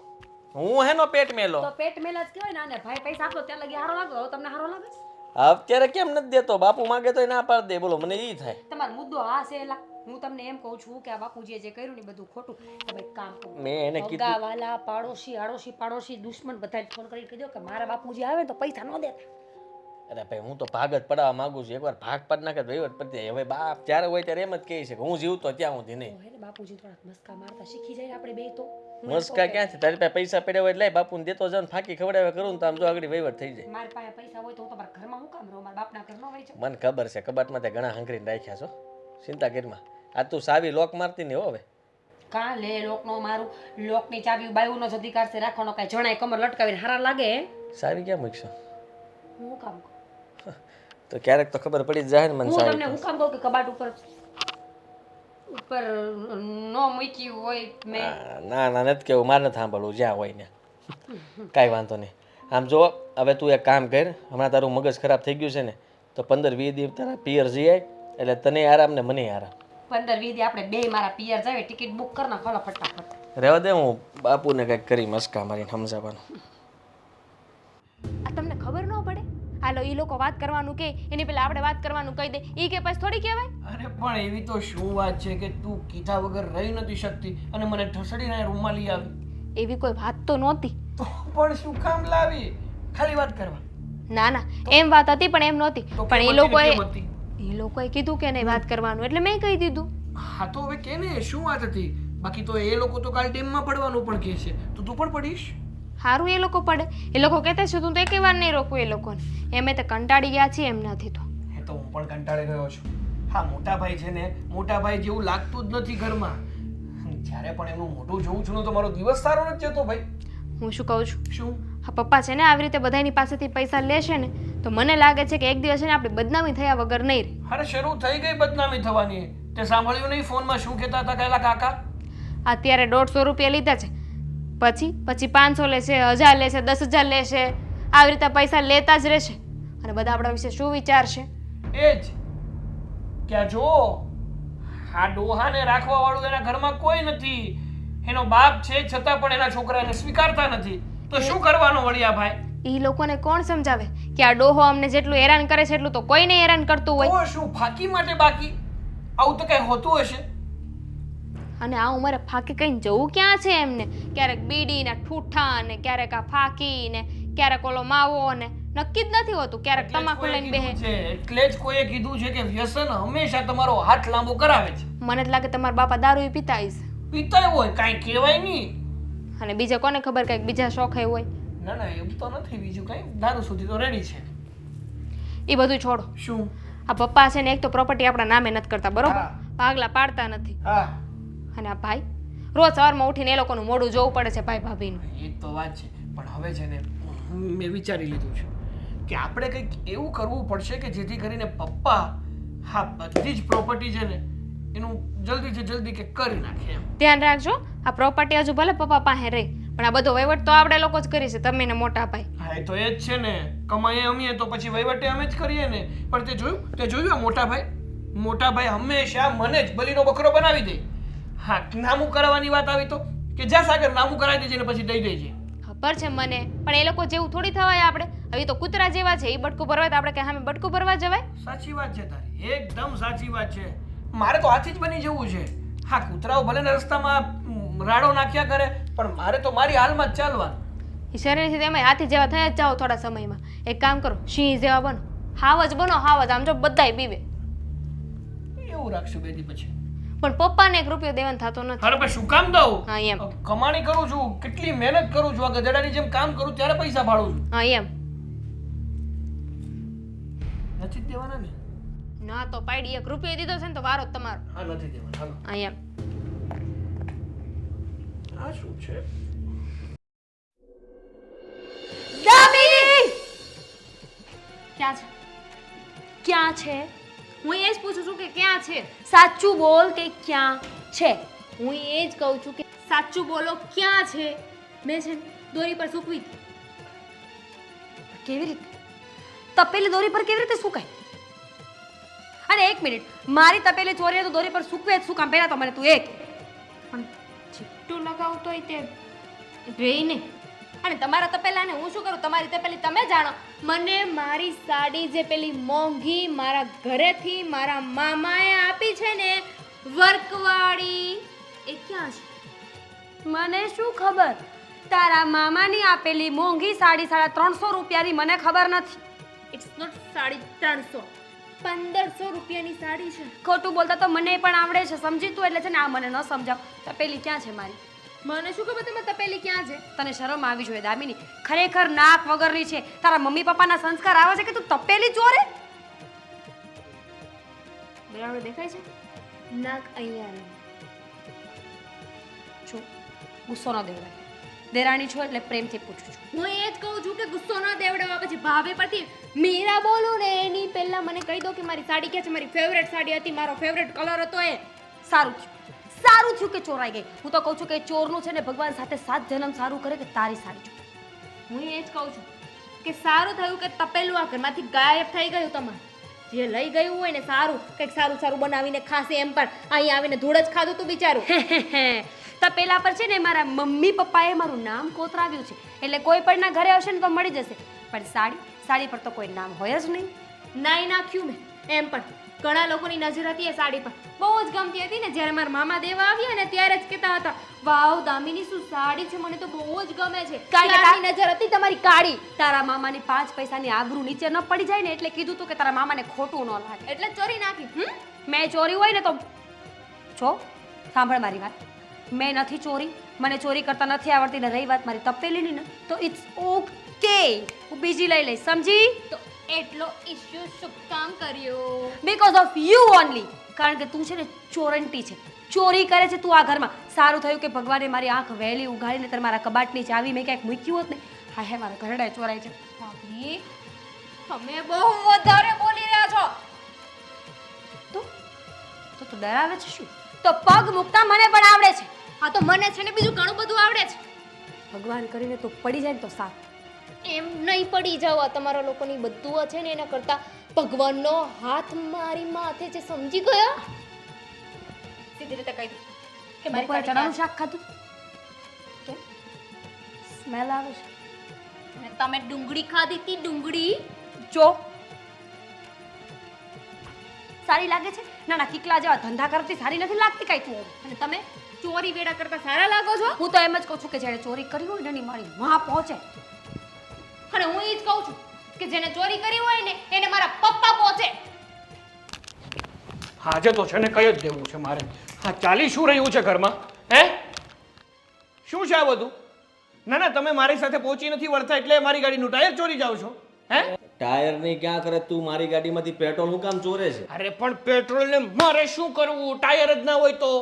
હું હેનો પેટ મેલો? તો પેટ મેલા જ કહેવાય ને. અને ભાઈ પૈસા આપો ત્યાં લગી હારો લાગો. હવે તમને હારો લાગે છે? અત્યારે કેમ નથી દેતો? બાપુ માંગે તો ના પાડ દે. બોલો મને ઈ થાય. તમારો મુદ્દો આ છે એલા. હું તમને એમ કહું છું કે આ બાપુજીએ જે કર્યું ને એ બધું ખોટું. તમે એક કામ કરો, મેં એને કીધું ભગાવાલા, પાડોશી, આડોશી, પાડોશી, દુશ્મન બધાને ફોન કરી કહી દો કે મારા બાપુજી આવે ને તો પૈસા ન દેતા. અરે ભાઈ હું તો ભાગ જ પડાવવા માંગુ છું. એકવાર ભાગ પાડ નાખે તો વહીવટ પડી જાય. હવે બાપ જ્યારે હોય ત્યારે એમ જ કહે છે કે હું જીવતો ત્યાં સુધી નહીં. તો હે ને બાપુજી થોડાક મસ્કા મારતા શીખી જાય આપણે બે તો. મસ્કા ક્યાં છે? તારી પાસે પૈસા પડ્યા હોય એટલે બાપુને દેતો જાવ ને ફાંકી ખવડાવે કરું ને તો આમ જો આગળ વહીવટ થઈ જાય. મારી પાસે પૈસા હોય તો હું તમારા ઘરમાં હું કામ રહું? મારા બાપના ઘર ન હોય છે. મને ખબર છે કબાટમાં તે ઘણા હંકરીને રાખ્યા છો. ચિંતા કરીમાં. આ તું સાવી લોક મારતી નહીં હો હવે. કાં લે લોકનો મારું? લોકની ચાવી બાયુનો જ અધિકાર છે રાખવાનો. કાંઈ જણાય કમર લટકાવીને હારા લાગે? સાવી ક્યાં મૂકશો? હું કામ કહું? તો ક્યારેક તો ખબર પડી જ જાય ને મને હું સાવી. તમને હું કામ કહું કે કબાટ ઉપર ન મૂક્યું હોય મેં? ના ના નથી કેવું. મારે નથી સાંભળવું. જ્યાં હોય ને કાંઈ વાંધો નહીં. આમ જો હવે તું એક કામ કર. હમણાં તારું મગજ ખરાબ થઈ ગયું છે ને તો 15-20 દિવસ તારા પિયર જઈ આય. એટલે તને આરામ ને મને આરામ. 15-20 દી આપણે બે મારા પિયર જાય ટિકિટ બુક કર ના ખોલો ફટાફટ. રહેવા દે. હું બાપુને કંઈક કરી મસ્કા મારીને સમજાવવાનું. આ તમને ખબર ન પડે? હાલો એ લોકો વાત કરવાનું કે એની પહેલા આપણે વાત કરવાનું કહી દે. ઈ કે પછી થોડી કહેવાય? અરે પણ એવી તો શું વાત છે કે તું કીધા વગર રહી નથી શકતી અને મને ઠસડીને રૂમમાં લઈ આવી? એવી કોઈ વાત તો નહોતી. તો પણ શું કામ લાવી? ખાલી વાત કરવા? ના ના એમ વાત હતી પણ એમ નહોતી. તો પણ કેમ એ લોકોએ હતી ને કેમ હતી? એ લોકોએ કીધું કે નહીં વાત કરવાનું એટલે મેં કહી દીધું. હા તો હવે કે ને શું વાત હતી? બાકી તો એ લોકો તો કાલ ડેમમાં પડવાનું પણ કહે છે, તો તું પણ પડીશ? સારું એ લોકો પડે. એ લોકો કહેતા છે તું તો એકે વાર નહીં રોકું એ લોકોને. એમે તો કંટાળી ગયા છીએ એમનાથી તો. એ તો હું પણ કંટાળી ગયો છું. હા મોટા ભાઈ છે ને, મોટા ભાઈ જેવું લાગતું જ નથી ઘરમાં. જ્યારે પણ એનું મોઢું જોઉં છું ને તો મારો દિવસ સારો નથી જતો ભાઈ. હું શું કહું છું? શું? હા પપ્પા છે ને આવી રીતે બધાની પાસેથી પૈસા લેશે ને તો મને લાગે છે કે એક દિવસ છે ને આપણી બદનામી થયા વગર નહીં રહે. અરે શરૂ થઈ ગઈ બદનામી થવાની. તે સાંભળ્યું નહીં ફોનમાં શું કહેતા હતા કહેલા કાકા? અત્યારે 150 રૂપિયા લીધા છે, પછી 500 લેશે, 1000 લેશે, 10,000 લેશે. આવી રીતે પૈસા લેતા જ રહેશે અને બધા આપણા વિશે શું વિચારશે? એ જ કે જો આ ડોહાને રાખવા વાળું એના ઘરમાં કોઈ નથી. એનો બાપ છે છતાં પણ એના છોકરાને સ્વીકારતા નથી. તો શું કરવાનો વળિયા ભાઈ? એ લોકોને કોણ સમજાવે કે આ ડોહો અમને જેટલું હેરાન કરે છે એટલું તો કોઈને હેરાન કરતું હોય. તો શું ફાકી માટે બાકી? આવું તો કઈ હોતું હશે? અને આ ઉંમરે ફાકી કઈ જવું ક્યાં છે એમને? ક્યારેક બીડી ને ઠૂઠા ને ક્યારેક આ ફાકી ને ક્યારેક ઓલો માવો ને નક્કી જ નથી હોતું. ક્યારેક તમાકુ લઈને બેહે. એટલે જ કોઈએ કીધું છે કે વ્યસન હંમેશા તમારો હાથ લાંબો કરાવે છે. મને જ લાગે તમારા બાપા દારૂ પીતા હશે. પીતા હોય કાંઈ કહેવાય નહીં. અને બીજા કોને ખબર કંઈક બીજા શોખ હોય. ના ના એવું તો નથી. બીજું કઈ દારૂ સુધી તો રેડી છે. એ બધું છોડો. શું? આ પપ્પા છે ને એક તો પ્રોપર્ટી આપણા નામે નથી કરતા બરોબર, હા. ભાગલા પાડતા નથી. હા અને આ ભાઈ રોજ સવારમાં ઉઠીને એ લોકોનું મોઢું જોવું પડે છે ભાઈ ભાભીનું. એ તો વાત છે. પણ હવે છે ને મેં વિચારી લીધું છે કે આપણે કંઈક એવું કરવું પડશે કે જેથી કરીને પપ્પા હા બધી જ પ્રોપર્ટી છે ને એનું જલ્દીથી જલ્દી કે કરી નાખે એમ. ધ્યાન રાખજો આ પ્રોપર્ટી હજુ ભલે પપ્પા પાસે રહી પણ આ બધો વહીવટ તો આપણે લોકો જ કરીએ છીએ તમે ને મોટા ભાઈ. હા એ તો એ જ છે ને કમાઈએ અમે તો પછી વહીવટે અમે જ કરીએ ને. પણ તે જોયું આ મોટા ભાઈ હંમેશા મને જ બલીનો બકરો બનાવી દે. હા નામું કરાવવાની વાત આવી તો કે જા સાગર નામું કરાવી દેજે ને પછી દઈ દેજે. ખબર છે મને પણ એ લોકો જેવું થોડી થવાય આપણે હવે તો કૂતરા જેવા છે એ બટકું ભરવાય તો આપણે કે સામે બટકું ભરવા જવાય. સાચી વાત છે તારી એકદમ સાચી વાત છે. મારે તો હાથી જ બની જવું છે. હા કૂતરાઓ ભલે ને રસ્તામાં રાડો નાખ્યા કરે પણ મારે તો મારી હાલમાં જ ચાલવાનું. એ શરીરથી તમે હાથી જેવા થયા જ જાઓ થોડા સમયમાં. એક કામ કરો સિંહ જેવા બનો હાવ જ બનો હાવ જ આમ જો બધાય પીવે. એવું રાખશું બેટી પછી. પણ પપ્પાને 1 રૂપિયો દેવાનો થતો નથી. અરે પણ શું કામ દઉં? હા એમ. કમાણી કરું છું કેટલી મહેનત કરું છું આ ગધેડાની જેમ કામ કરું ત્યારે પૈસા ભાડું છું. હા એમ. નથી જ દેવાના ને? ના તો પાડી 1 રૂપિયો દીધો છે ને તો વારો જ તમારો. હા નથી દેવાના. હાલો હા એમ. આ શું છે? ક્યાં છે? ક્યાં છે? હું એ જ પૂછું છું કે ક્યાં છે? સાચું બોલ કે ક્યાં છે? હું એ જ કહું છું કે સાચું બોલો ક્યાં છે? મેં છે ને દોરી પર સૂકવી હતી. કેવી રીતે તપેલી દોરી પર કેવી રીતે સુકાય? અને 1 મિનિટ મારી તપેલી ચોરીને તો દોરી પર સૂકવે જ શું કામ? પહેલા તો મને તું એક પણ ચીટું લગાવતોય તે રહી નહીં. અને તમારા તપેલાને હું શું કરું? તમારી તપેલી તમે જાણો. મને મારી સાડી જે પેલી મોંઘી મારા ઘરેથી મારા મામાએ આપી છે ને વર્કવાળી એ ક્યાં છે? મને શું ખબર? તારા મામાની આપેલી મોંઘી સાડી 350 રૂપિયાની મને ખબર નથી. ઇટ્સ નોટ 350 1500 રૂપિયાની સાડી છે. ખોટું બોલતા તો મને પણ આવડે છે સમજી તું. એટલે છે ને આ મને ન સમજાવ. તપેલી ક્યાં છે મારી? મને શું ખબર તમે તપેલી ક્યાં છે? તને શરમ આવી જોઈએ દામિની. ખરેખર નાક વગરની છે. તારા મમ્મી પપ્પાના સંસ્કાર આવે છે કે તું તપેલી ચોરે? બરાબર દેખાય છે? નાક અહીંયા રહે. છો ગુસ્સો ન દેવડાય. દેરાણી છો એટલે પ્રેમથી પૂછું છું. હું એ જ કહું છું કે ગુસ્સો ન દેવડાવવા. પછી ભાભી પરથી મીરા બોલું ને એની પહેલા મને કહી દો કે મારી સાડી ક્યાં છે? મારી ફેવરેટ સાડી હતી, મારો ફેવરેટ કલર હતો એ. સારું થયું કે ચોરાઈ ગઈ. હું તો કહું છું કે ચોરનું છે ને ભગવાન સાથે 7 જન્મ સારું કરે કે તારી સાડી ચોર. હું એ જ કહું છું કે સારું થયું કે તપેલું આ ઘરમાંથી ગાયબ થઈ ગયું. તમારે જે લઈ ગયું હોય ને સારું કંઈક સારું બનાવીને ખાશે. એમ પણ અહીં આવીને ધૂળ જ ખાધું તું બિચારું. તપેલા પર છે ને મારા મમ્મી પપ્પાએ મારું નામ કોતરાવ્યું છે. એટલે કોઈ પણ ના ઘરે આવશે ને તો મળી જશે. પણ સાડી પર તો કોઈ નામ હોય જ નહીં. નાઈ નાખ્યું મેં. એમ પણ ઘણા લોકોની નજર હતી એ સાડી પર બહુ જ ગમતી હતી ને. જ્યારે મારા મામા દેવા આવ્યા ને ત્યારે જ કહેતા હતા વાવ દામિની શું સાડી છે, મને તો બહુ જ ગમે છે. તારી નજર હતી તમારી કાળી. તારા મામાની 5 પૈસાની આબરૂ નીચે ન પડી જાય ને એટલે કીધું તું કે તારા મામાને ખોટું ન લાગે. એટલે ચોરી નાખી. મેં ચોરી હોય ને તો જો સાંભળ મારી વાત. મેં નથી ચોરી. મને ચોરી કરતા નથી આવડતી. ને રહી વાત મારી તપેલીની ને તો ઇટ્સ ઓકે. હું બીજી લઈ લઈશ સમજી? તો એટલો ઇશ્યુ શું કામ કર્યો? Because of you only. કારણ કે તું છે ને ચોરંટી છે. ચોરી કરે છે તું આ ઘરમાં. સારું થયું કે ભગવાને મારી આંખ વહેલી ઉઘાડીને તારે મારા કબાટની ચાવી મેં ક્યાંક મૂક્યું હોત ને. હા હે મારા ઘરડા ચોરાય છે. ભાભી તમે બહુ વધારે બોલી રહ્યા છો. તો તું ડરાવે છે શું? તો પગ મૂકતા મને પણ આવડે છે. હા તો મને છે ને બીજું ઘણું બધું આવડે છે. ભગવાન કરીને તું પડી જાય ને તો સારું. એમ નહીં પડી જાવ. આ તમારા લોકોની બધું છે ને એના કરતા ભગવાનનો હાથ મારી માથે છે. સમજી ગયા? સીધી રીતે કહી દો કે મારી બપોરે સાડી ચણાનું ક્યાં શાક ખાધું? કેમ સ્મેલ આવે છે? છે? અને તમે ડુંગળી ખાધી હતી. ડુંગળી જો સારી લાગે છે? ના કિકલા જેવા ધંધા કરતી સારી નથી લાગતી કાંઈ તું. અને તમે ચોરી વેડા કરતા સારા લાગો છો. હું તો એમ જ કહું છું કે જેણે ચોરી કરી હોય ને એની મારી માં પહોંચે. અને હું એ જ કહું છું કે જેને ચોરી કરી હોય ને એને મારા પપ્પા પહોંચે. આજે તો છે ને કઈ જ દેવું છે મારે. હા ચાલી શું રહ્યું છે ઘરમાં? હે શું છે આ બધું? ના તમે મારી સાથે પહોંચી નથી વળતા એટલે મારી ગાડીનું ટાયર ચોરી જાવ છો? હે ટાયર નહીં ક્યાં કરે તું? મારી ગાડીમાંથી પેટ્રોલ હું કામ ચોરે છે? અરે પણ પેટ્રોલ ને મારે શું કરવું? ટાયર જ ના હોય તો?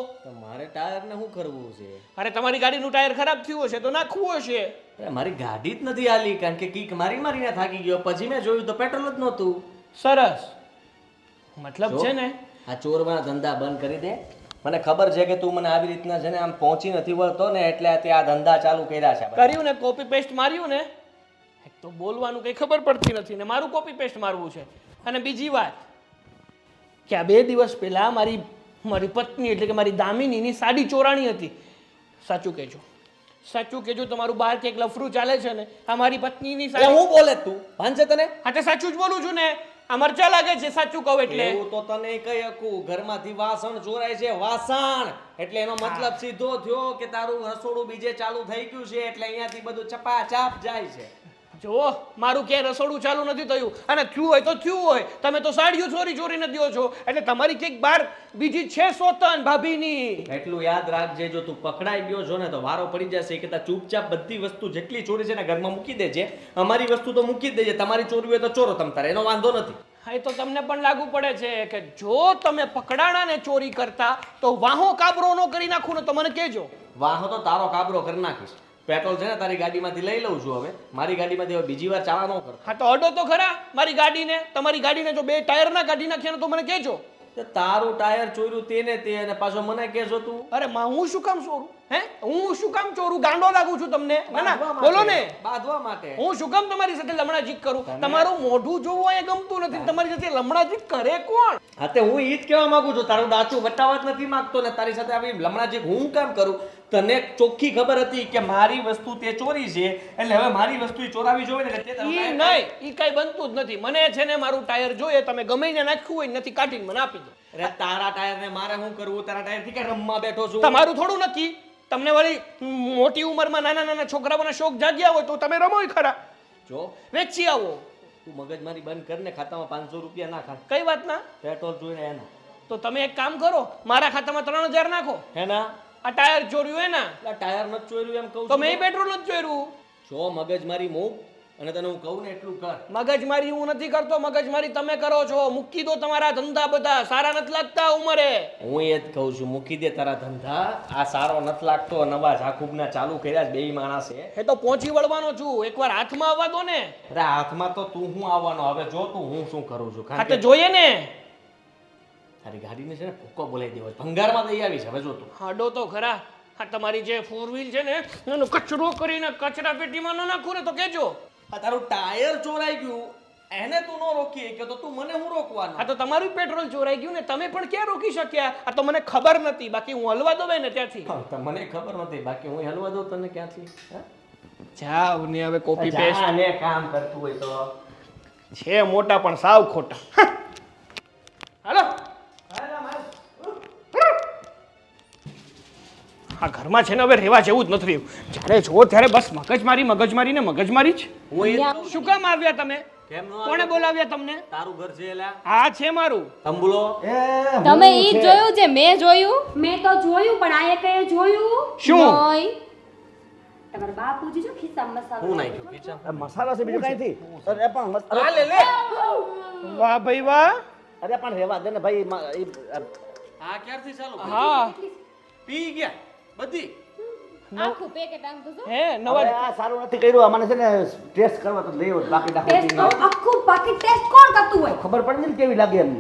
મારે ટાયર ને શું કરવું છે? અરે તમારી ગાડીનું ટાયર ખરાબ થયું હશે તો નાખવું હશે. એ મારી ગાડી જ નથી હાલી કારણ કે કીક મારીને થાકી ગયો. પછી મેં જોયું તો પેટ્રોલ જ નહોતું. સરસ. મતલબ છે ને આ ચોરવાના ધંધા બંધ કરી દે. મને ખબર છે કે તું મને આવી રીતના છે ને આમ પહોંચી નથી વળતો ને એટલે આ ધંધા ચાલુ કર્યા છે. કર્યું ને કોપી પેસ્ટ માર્યું ને એક તો બોલવાનું કઈ ખબર પડતી નથી ને મારું કોપી પેસ્ટ મારવું છે. અને બીજી વાત કે આ 2 દિવસ પહેલા મારી પત્ની એટલે કે મારી દામિનીની સાડી ચોરાણી હતી. સાચું કહેજો તમારું બહાર કે એક લફરું ચાલે છે ને આ મારી પત્નીની એટલે હું બોલે તું ભાન છે તને? હા તે સાચું જ બોલું છું ને. આ મરચા લાગે છે સાચું કહું એટલે. એવું તો તને કઈ હકું ઘરમાંથી વાસણ ચોરાય છે વાસણ એટલે એનો મતલબ સીધો થયો કે તારું રસોડું બીજે ચાલુ થઈ ગયું છે એટલે અહીંયાથી બધું ચપાચાપ જાય છે. જો મારું ક્યાંય રસોડું ચાલુ નથી થયું અને થયું હોય તો થયું હોય. તમે તો સાડીઓ ચોરીને દ્યો છો એટલે તમારી કંઈક બાર બીજી છે સોતન ભાભીની. એટલું યાદ રાખજે જો તું પકડાઈ ગયો છો ને તો વારો પડી જશે કે ચૂપચાપ બધી વસ્તુ જેટલી ચોરી છે ને ઘરમાં મૂકી દેજે. અમારી વસ્તુ તો મૂકી જ દેજે. તમારી ચોરી હોય તો ચોરો તમ તારે એનો વાંધો નથી. હા એ તો તમને પણ લાગુ પડે છે કે જો તમે પકડાણા ને ચોરી કરતા તો વાહો કાબરો ન કરી નાખું ને તો મને કહેજો. વાહો તો તારો કાબરો કરી નાખીશ. પેટ્રોલ છે ને તારી ગાડીમાંથી લઈ લઉં છું હવે. મારી ગાડીમાંથી હવે બીજી વાર ચાલા ન કર. હા તો અડો તો ખરા મારી ગાડીને. તમારી ગાડીને જો 2 ટાયર ના કાઢી નાખ્યા ને તો મને કહેજો. તારું ટાયર ચોર્યું તેને તે અને પાછો મને કહેશો તું? અરે હું શું કામ ચોરું? હું શું કામ ચોરું? ગાંડો લાગુ છું તમને? ના બોલો ને. બાંધવા માટે. હું શું કામ તમારી સાથે લમણાજીક કરું? તમારું મોઢું જોવું એ ગમતું નથી. તમારી સાથે લમણાજીક કરે કોણ? હા તે હું ઈ જ કહેવા માંગુ છું. તારું દાચું વટાવત નથી માંગતો ને તારી સાથે આવી લમણાજીક હું કામ કરું? તને ચોખ્ખી ખબર હતી કે મારી વસ્તુ તે ચોરી છે એટલે હવે મારી વસ્તુ ચોરાવી જોઈએ ને તે ઈ નહીં ઈ કઈ બનતું જ નથી. મને છે ને મારું ટાયર જોઈએ તમે ગમે ને નાખ્યું હોય નથી કાઢીને મને આપી દો. અરે તારા ટાયર ને મારે શું કરવું? તારા ટાયર થી કે રમવા બેઠો છું? તમારું થોડું નથી. તમને વળી મોટી ઉંમરમાં નાના છોકરાઓના શોખ જાગ્યા હોય તો તમે રમોય ખરા. જો વેચી આવો. તું મગજમારી બંધ કર ને. ખાતામાં 500 રૂપિયા ના ખા. કઈ વાતના? પેટ્રોલ જોઈને એના. તો તમે એક કામ કરો મારા ખાતામાં 3000 નાખો. હેના? આ ટાયર ચોર્યું હે ના? આ ટાયર નથી ચોર્યું એમ કહું તો મેં પેટ્રોલ નથી ચોર્યું. જો મગજમારી મૂક અને તને હું કહું ને એટલું કર. મગજમારી હું નથી કરતો. મગજમારી તમે કરો છો. મૂકી દો તમારા ધંધા બધા. સારા નથી લાગતા ઉંમરે. હું એ જ કહું છું મૂકી દે તારા ધંધા. આ સારો નથી લાગતો. નવા જાકુબના ચાલુ કર્યા છે 2 માણસે. એ તો પહોંચી વળવાનો છું. એકવાર હાથમાં આવવા દો ને. અરે હાથમાં તો તું હું આવવાનો. હવે જો તું હું શું કરું છું. હા તો જોઈએ ને. તારી ગાડીને છે ને ફૂક્કો બોલાવી દેવો છે. ભંગારમાં દઈ આવી છે. હવે જો તું હાડો તો ખરા. હા તમારી જે 4 વ્હીલ છે ને એનો કચરો કરીને કચરા પેટીમાં ન નાખું ને તો કેજો. આ તારું ટાયર ચોરાઈ ગયું એને તું ન રોકી કે તો તું મને હું રોકવાનો? હા તો તમારું પેટ્રોલ ચોરાઈ ગયું ને તમે પણ ક્યાં રોકી શક્યા? આ તો મને ખબર નથી. બાકી હું હલવા દઉં ને ત્યાંથી. મને ખબર નથી. બાકી હું હલવા દઉં તને ક્યાંથી? જાવ ને હવે કોપી પેસ્ટ ને કામ કરતું હોય તો છે મોટા પણ સાવ ખોટા. હાલો આ ઘરમાં છે ને હવે રહેવા જેવું જ નથી રહ્યું. જ્યારે જો ત્યારે બસ મગજમારી જ. શું કામ આવ્યા તમે? કેમ નો કોણે બોલાવ્યા તમને? તારું ઘર છે એલા? હા છે મારું. તંબુલો તમે ઈ જ જોયું જે મેં જોયું? મેં તો જોયું પણ આ એકે જોયું શું? નહીં. તમારા બાપુજી જો ખિસ્સામાં મસાલો હું નાખ્યું કિચન? આ મસાલો છે બીજું કઈ નથી. અરે પણ આ લે લે. વાહ ભાઈ વાહ. અરે પણ રહેવા દે ને ભાઈ. આ ક્યારથી ચાલુ? હા પી ગયા બધી. આખું પેકેટ આંધું છો. હે અરે નવા આ સારું નથી કર્યું. આમાં છે ને ટેસ્ટ કરવા તો લેવો જ. બાકી ટેસ્ટ નાખો આખું પાકીટ ટેસ્ટ કોણ કરતું હોય? ખબર પડી ને કેવી લાગે એમ.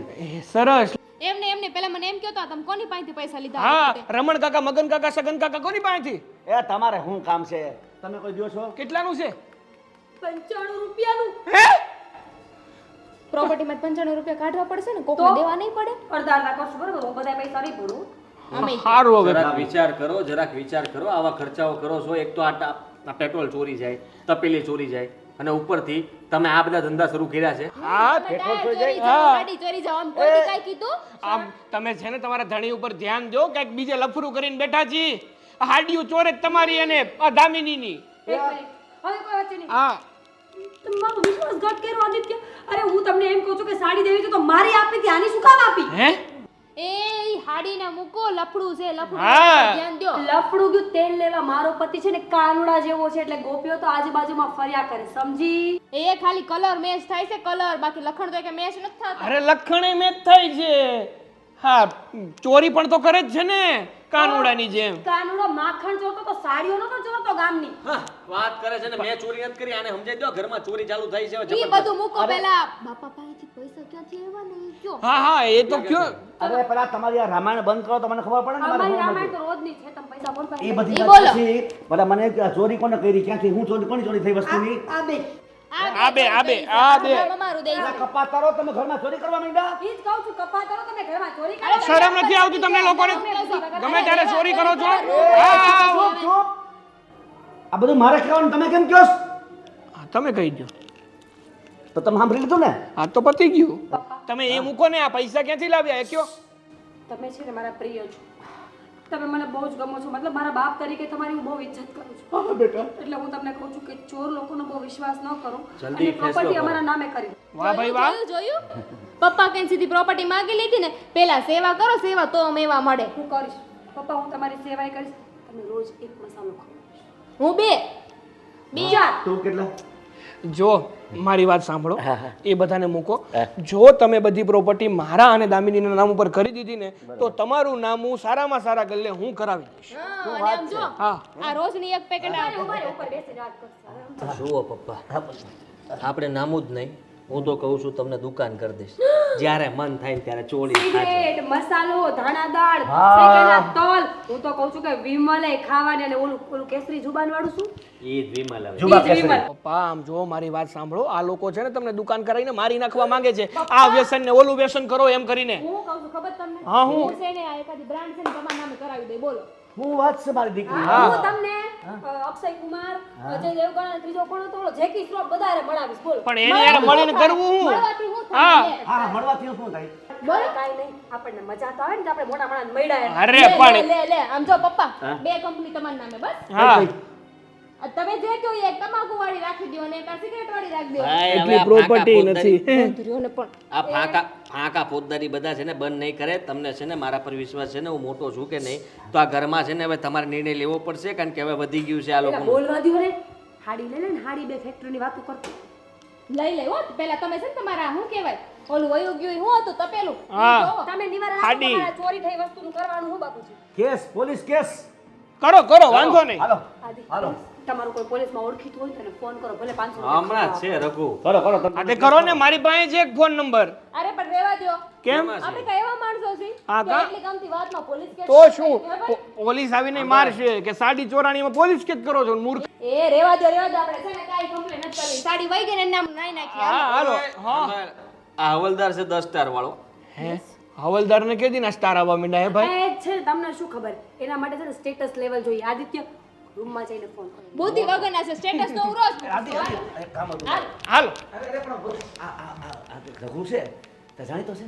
સરસ. એમને પહેલા મને એમ કહો તો તમે કોની પાસેથી પૈસા લીધા? હા રમણ કાકા મગન કાકા સગન કાકા કોની પાસેથી? એ તમારે શું કામ છે? તમે કોઈ દો છો? કેટલાનું છે? 95 રૂપિયાનું. હે પ્રોપર્ટીમાં 95 રૂપિયા કાઢવા પડશે ને. કોકને તો? દેવા નહીં પડે? અડધા કરશું બરોબર. હું બધા પૈસા નહીં ભરું. આમેય સારું હવે જરાક વિચાર કરો. આવા ખર્ચાઓ કરો છો. એક તો આ પેટ્રોલ ચોરી જાય, તપેલી ચોરી જાય અને ઉપરથી તમે આ બધા ધંધા શરૂ કર્યા છે. હા તમે પેટ્રોલ ટાયર ચોરી ચોરી જાય? જાઓ, ગાડી ચોરી જાઓ. આમ કોઈ કાંઈ કીધું? આમ તમે છે ને તમારા ધણી ઉપર ધ્યાન દો. કંઈક બીજે લફરું કરીને બેઠા છી. આ હાડિયું ચોરે જ તમારી અને આ દામિનીની. એક મિનિટ. હવે કોઈ વચ્ચે નહીં. હા તમે મારો વિશ્વાસઘાત કર્યો આદિત્ય. અરે હું તમને એમ કહું છું કે સાડી દેવી છે તો મારી આપી હતી. આની શું કામ આપી? હે એ ઈ હાડીને મૂકો. લફડું છે લફડું. હા. ધ્યાન દ્યો. લફડું ગયું તેલ લેવા. મારો પતિ છે ને કાનુડા જેવો છે એટલે ગોપીઓ તો આજુબાજુમાં ફર્યા કરે. સમજી? એ ખાલી કલર મેચ થાય છે. કલર બાકી લખણ તો કે મેચ નથી થતા. અરે લખણે મેચ થાય છે. હા ચોરી પણ તો કરે જ છે ને. કાનુડાની જેમ. કાનુડો માખણ ચોરતો તો સાડીઓ નતો ચોરતો ગામની. હા, વાત કરે છે ને મેં ચોરી નથી કરી, આને સમજાઈ દો ઘરમાં ચોરી ચાલુ થઈ છે હવે ઈ જબરદસ્ત. બધું મૂકો પહેલા. બાપા પાસેથી પૈસા ક્યાંથી આવ્યા ને ઈ કયો. હા હા એ તો કયો. અરે પેલા તમારી આ રામાયણ બંધ કરો તો મને ખબર પડે ને મારે અમારી શું રામાયણ હતું. તો રોજની છે, તમે પૈસા કોણ પાસે એ બધી ઈ વાત બોલો. પછી પેલા મને કે આ ચોરી કોને કરી, ક્યાંથી હું ચોરી, કોની ચોરી થઈ વસ્તુની? આ બે આ બે અમારું દે પેલા કપાત કરો, તમે ઘરમાં ચોરી કરવા માંડ્યા? ઈ જ કહું છું, કપા કરો તમે ઘરમાં ચોરી કરો. શરમ નથી આવતી તમને લોકોને? ગમે ત્યારે ચોરી કરો છો. ચૂપ, ચૂપ. આ બધું મારે કહેવાનું, તમે કેમ કહો છો? હા, તમે કહી દો. તો તમે સાંભળી લીધું ને? હા તો પતી ગયું. તમે એ મૂકો ને, આ પૈસા ક્યાંથી લાવ્યા એ કયો. તમે છે ને મારા પ્રિય છો, તમે મને બહુ જ ગમો છો, મતલબ મારા બાપ તરીકે તમારી હું બહુ ઇજ્જત કરું છું. હા બેટા. એટલે હું તમને કહું છું કે ચોર લોકોનો બહુ વિશ્વાસ ન કરો જલ્દી અને ફેસલો પ્રોપર્ટી કરો. અમારા નામે કરી દો. વાહ ભાઈ વાહ. જોયું પપ્પા કઈ સીધી પ્રોપર્ટી માંગી લીધી ને. પેલા સેવા કરો, સેવા તો મેવા મળે. હું કરીશ પપ્પા, હું તમારી સેવાય કરીશ. તમે રોજ એક મસાલો ખાઓ. હું બે ચાર. તું કેટલા? જો મારી વાત સાંભળો, હા, હા. એ બધાને મૂકો. જો તમે બધી પ્રોપર્ટી મારા અને દામિનીના નામ ઉપર કરી દીધી ને તો તમારું નામ હું સારામાં સારા ગલ્લે હું કરાવી દઈશ. હા, અને આમ જો હા આ રોજની એક પેકેટ આવે. ઉભા ઉપર બેસી વાત કરશે. જુઓ પપ્પા, આપણે નામું જ નહીં, હું તો કહું છું તમને દુકાન કરી દઈશ. જ્યારે મન થાય ને ત્યારે ચોરી ખાજો. સિગરેટ, મસાલો, ધાણા દાળ, હા. શેકેલા તલ. હું તો કહું છું કે વિમલે ખાવાની અને ઓલું કેસરી જુબાન વાળું શું? ઈ જ વિમલ હવે. જુબા ઈ જ વિમલ. કેસરી. પપ્પા આમ જો મારી વાત સાંભળો, આ લોકો છે ને તમને દુકાન કરાવીને મારી નાખવા માંગે છે. આ વ્યસન ને ઓલું વ્યસન કરો એમ કરીને. હું કહું છું ખબર તમને? હા, હું. હું છે ને આ એકાદી બ્રાન્ડ છે ને તમારા નામે કરાવી દે. બોલો હું વાત છે મારી દીકરી. હું તમને અક્ષય કુમાર, અજય દેવગણ અને ત્રીજો કોણ હતો ઓલો જેકી શ્રોફ બધારે મળાવીશ. બોલો. પણ એની હારે મળીને કરવું હું. મળવાથી હું હા. થાય લે. હા, મળવાથી શું થાય? બોલો કાંઈ નહીં, આપણને મજા તો આવે ને તો આપણે મોટા માણસ મળ્યા. અરે લે, લે, પણ લે લે આમ જો પપ્પા બે કંપની તમારા નામે બસ. હા આ તમે જે કહો એ એક તમાકુ વાળી રાખી દો અને એક આ સિગરેટ વાળી રાખી દો. ભાઈ, હવે એટલી આ પ્રોપર્ટી ફાંકા નથી. બંધરીઓને પણ આ ફાંકા ફોજદારી બધા છે ને બંધ નહીં કરે. તમને છે ને મારા પર વિશ્વાસ છે ને, હું મોટો છું કે નહીં, તો આ ઘરમાં છે ને હવે તમારે નિર્ણય લેવો પડશે, કારણ કે હવે વધી ગયું છે આ એટલે લોકોનું. બોલવા દ્યો ને. હાડી લઈ લે ને, હાડી બે ફેક્ટરીની વાતો કરતો. લઈ લે હો. પેલા તમે છે ને તમારા શું કહેવાય ઓલું વયું ગયું શું હતું તપેલું ઈ હા. જોવો. તમે નિવારણ આપો, હાડી. તમારા ચોરી થઈ વસ્તુનું કરવાનું હું બાપુજી. Case, police case. કરો કરો વાંધો નહીં. હાલો. આદિ, હાલો. તમારું કોઈ પોલીસમાં ઓળખીતું હોય તો એને ફોન કરો, ભલે 500 હમણાં જ છે રઘુ. કરો, કરો તમે. આ તે કરો ને, મારી પાસે છે એક ફોન નંબર. અરે પણ રેવા દો. કેમ? આપણે કઈ એવા માણસો છીએ હા, કે કા? એટલી ગમતી વાતમાં પોલીસ કેસ તો કરી શું ખબર? પોલીસ આવીને મારશે કે સાડી ચોરાણીમાં પોલીસ કેસ કરો છો મૂર્ખ? એ રેવા દો આપણે છે ને કાઈ કમ્પ્લેન નથી કરવી. સાડી વઈ ગઈ ને એનું નામ નાઈ નાખી હા હાલો. હા આ હવલદાર છે 10 સ્ટાર વાળો. હે હવલદારને કે દી ના સ્ટાર આવવા માંડ્યા હે ભાઈ. એ છે ને, તમને શું ખબર, એના માટે છે ને સ્ટેટસ લેવલ જોઈએ. આદિત્ય રૂમમાં જઈને ફોન કરો. બુદ્ધિ વગરના છે સ્ટેટસ તો ઉરો જ. એક કામ હતું. હાલ. હાલો. અરે, અરે, પણ આ રઘુ છે તે જાણીતો છે?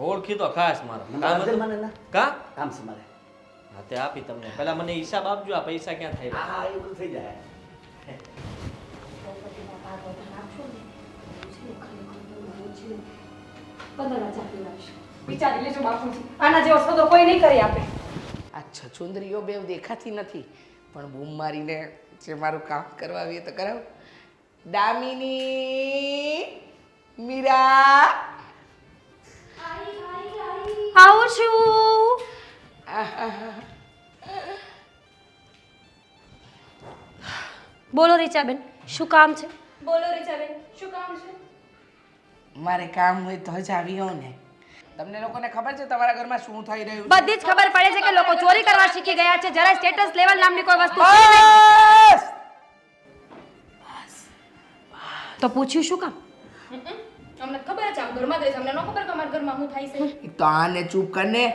ઓળખી તો ખાસ મારો. નંબર કામ આપજે હતું? મને ના. કા? કામ છે મારે. હા, તે આપી તમને. પહેલા મને હિસાબ આપજો, આ પૈસા ક્યાં થાય. હા, એ બધું થઈ જાય. પ્રોપર્ટીમાં ભાગ વધારે આપશો ને, તો છે ને ખરેખર તો છે ને 15,000 દેવાશે. વિચારી લેજો બાપુજી, આના જેવો સોદો કોઈ નહીં કરી આપે. આ છછુંદરીઓ બેવ દેખાતી નથી પણ બૂમ મારીને જે મારું કામ કરવા આવીએ તો કરાવ. દામિની, મીરા, આવું છું. બોલો રીચાબેન, શું કામ છે? બોલો રીચાબેન, શું કામ છે? મારે કામ હોય તો જ આવી હોઉં ને. તમને લોકોને ખબર છે તમારા ઘરમાં શું થઈ રહ્યું છે? બધી જ ખબર પડે છે કે લોકો ચોરી કરવા શીખી ગયા છે. જરા સ્ટેટસ લેવલ નામની કોઈ વસ્તુ છે નહીં. બસ! તો પૂછ્યું શું કામ? અમને ખબર છે આમ ઘરમાં જ રહે છે. અમને ન ખબર કે અમારા ઘરમાં શું થાય છે. એક તો આને ચૂપ કરને.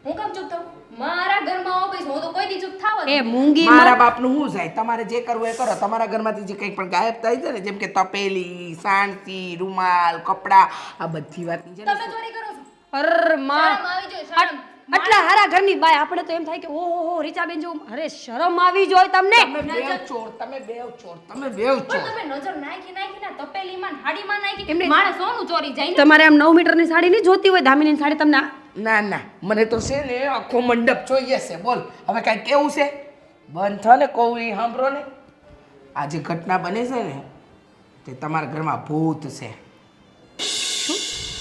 હું કામ ચૂપ થાઉં? મારા ઘરમાં આવો કહીશ હું તો કોઈ દી ચૂપ થાવ જ એ નહીં. મૂંગી મારા બાપનું શું જાય? તમારે જે કરવું એ કરો. તમારા ઘરમાંથી જે કંઈ પણ ગાયબ થાય છે ને, જેમ કે તપેલી, સાણસી, રૂમાલ, કપડાં, આ બધી વાતની છે ને તમે ચોરી કરો છો. અર માં, શરમ આવી જોઈએ શરમ. આટલા હારા ઘરની બાય આપણે તો એમ થાય કે ઓહો રીચાબેન જેવું. અરે શરમ આવી જોઈએ તમને. તમે બેવ ચોર, તમે બેવ ચોર, તમે બેવ ચોર. પણ તમે નજર નાખી ને તપેલીમાં ને હાડીમાં નાખી એમને- માણસ સોનું ચોરી જાય ને. તમારે આમ 9 મીટરની સાડી નહીં જોતી હોય, દામિનીની સાડી તમને ના ના, મને તો છે ને આખો મંડપ જોઈએ છે. બોલ હવે કાંઈ કેવું છે? બંધ થા ને કહું એ સાંભળો ને. આ જે ઘટના બને છે ને તે તમારા ઘરમાં ભૂત છે.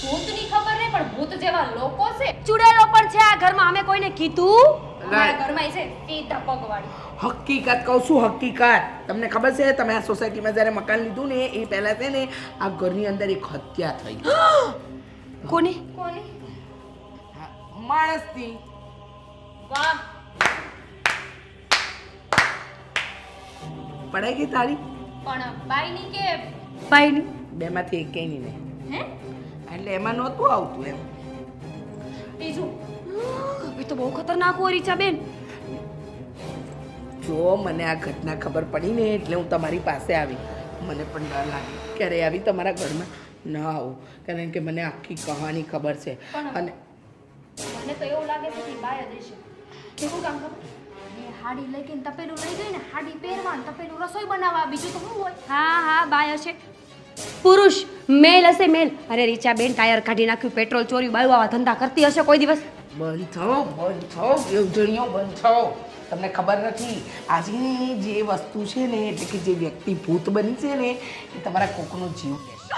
ભૂતની ખબર નહીં પણ ભૂત જેવા લોકો છે. ચુડેલો પણ છે આ ઘરમાં. અમે કોઈને કીધું મારા ઘરમાં છે સીધા પગવાળી. હકીકત કહું છું, હકીકત. તમને ખબર છે તમે આ સોસાયટીમાં જ્યારે મકાન લીધું ને એ પહેલા છે ને આ ઘરની અંદર એક હત્યા થઈ. કોની? કોની? હા, માણસની. વાહ, પડાઈ ગઈ તારી પણ બાઈની કે ભાઈની. બેમાંથી એકેયની ને હે એટલે એમાં નહોતું આવતું એમ. બીજું એ તો બહુ ખતરનાક હોય રીચાબેન. જો મને આ ઘટના ખબર પડી ને એટલે હું તમારી પાસે આવી. મને પણ ડર લાગે ક્યારે આવી તમારા ઘરમાં ન આવું, કારણ કે મને આખી કહાની ખબર છે. અને મને તો એવું લાગે છે કે બાય જ હશે. કેવું કામ ખબર? એ હાડી લઈ ગઈ ને તપેલું લઈ ગઈ ને હાડી પહેરવા ને તપેલું રસોઈ બનાવવા, બીજું તો શું હોય? હા હા બાય હશે. પુરુષ મેલ હશે મેલ. અરે રીચાબેન ટાયર કાઢી નાખ્યું, પેટ્રોલ ચોરી બાળવા આવા ધંધા કરતી હશે કોઈ દિવસ. બંધ થાઓ, દેવજણીઓ બંધ થાઓ. તમને ખબર નથી આજની જે વસ્તુ છે ને એટલે કે જે વ્યક્તિ ભૂત બની છે ને એ તમારા કોકનો જીવ લેશે.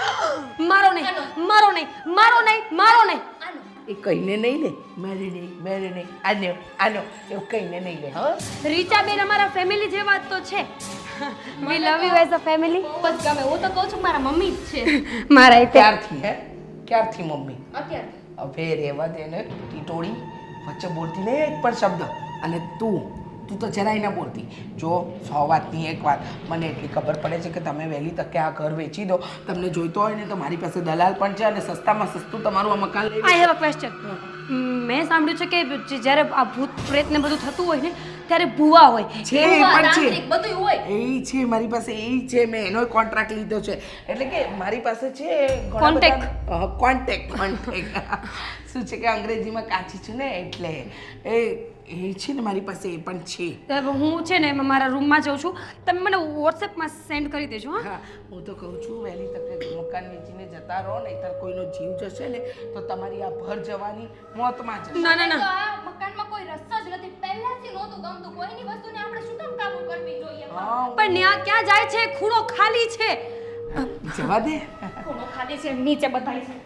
મારો નહીં, મારો નહીં, મારો નહીં, મારો નહીં. એ કહીને નહીં લે, મારે નહીં, આનો એવું કહીને નહીં લે. હા રીચાબેન અમારા ફેમિલી જેવા જ તો છે. We love you as a family. બહુ જ ગમે. હું તો કહું છું મારા મમ્મી જ છે. મારા ક્યારથી ક્યારથી મમ્મી? અત્યારે હવે રહેવા દે ને ટીટોળી, વચ્ચે બોલતી નહીં એક પણ શબ્દ. અને તું તો જરાય ના બોલતી. જો 100 વાતની એક વાત, મને એટલી ખબર પડે છે કે તમે વહેલી તકે આ ઘર વેચી દો. તમને જોઈતો હોય ને તો મારી પાસે દલાલ પણ છે અને સસ્તામાં સસ્તું તમારું આ મકાન લઈ. I have a question. મેં સાંભળ્યું છે કે જ્યારે આ ભૂત પ્રેત ને બધું થતું હોય ને ત્યારે ભૂવા હોય છે એ પણ છે, તાંત્રિક બધું હોય. એ છે મારી પાસે, એ છે. મેં એનો કોન્ટ્રાક્ટ લીધો છે એટલે કે મારી પાસે છે કોન્ટેક્ટ. શું છે કે અંગ્રેજીમાં કાચી છું ને એટલે એ છે ને મારી પાસે એ પણ છે. હું છે ને મારા રૂમમાં જાઉં છું, તમે મને વોટ્સએપમાં સેન્ડ કરી દેજો. હા હા હું તો કહું છું વહેલી તકે મકાન વેચીને જતા રહો, નહીંતર કોઈનો જીવ જશે ને તો તમારી આ ભર જવાની મોતમાં જશે. ના ના તો ના, આ મકાનમાં કોઈ રસ્તો જ નથી. પહેલાથી નહોતું ગમતું. કોઈની વસ્તુને આપણે શું કામ કાબુ કરવી જોઈએ? હા પણ ત્યાં ક્યાં જાય છે? ખૂણો ખાલી છે. જવા દે. ખૂણો ખાલી છે, નીચે બતાવી છે.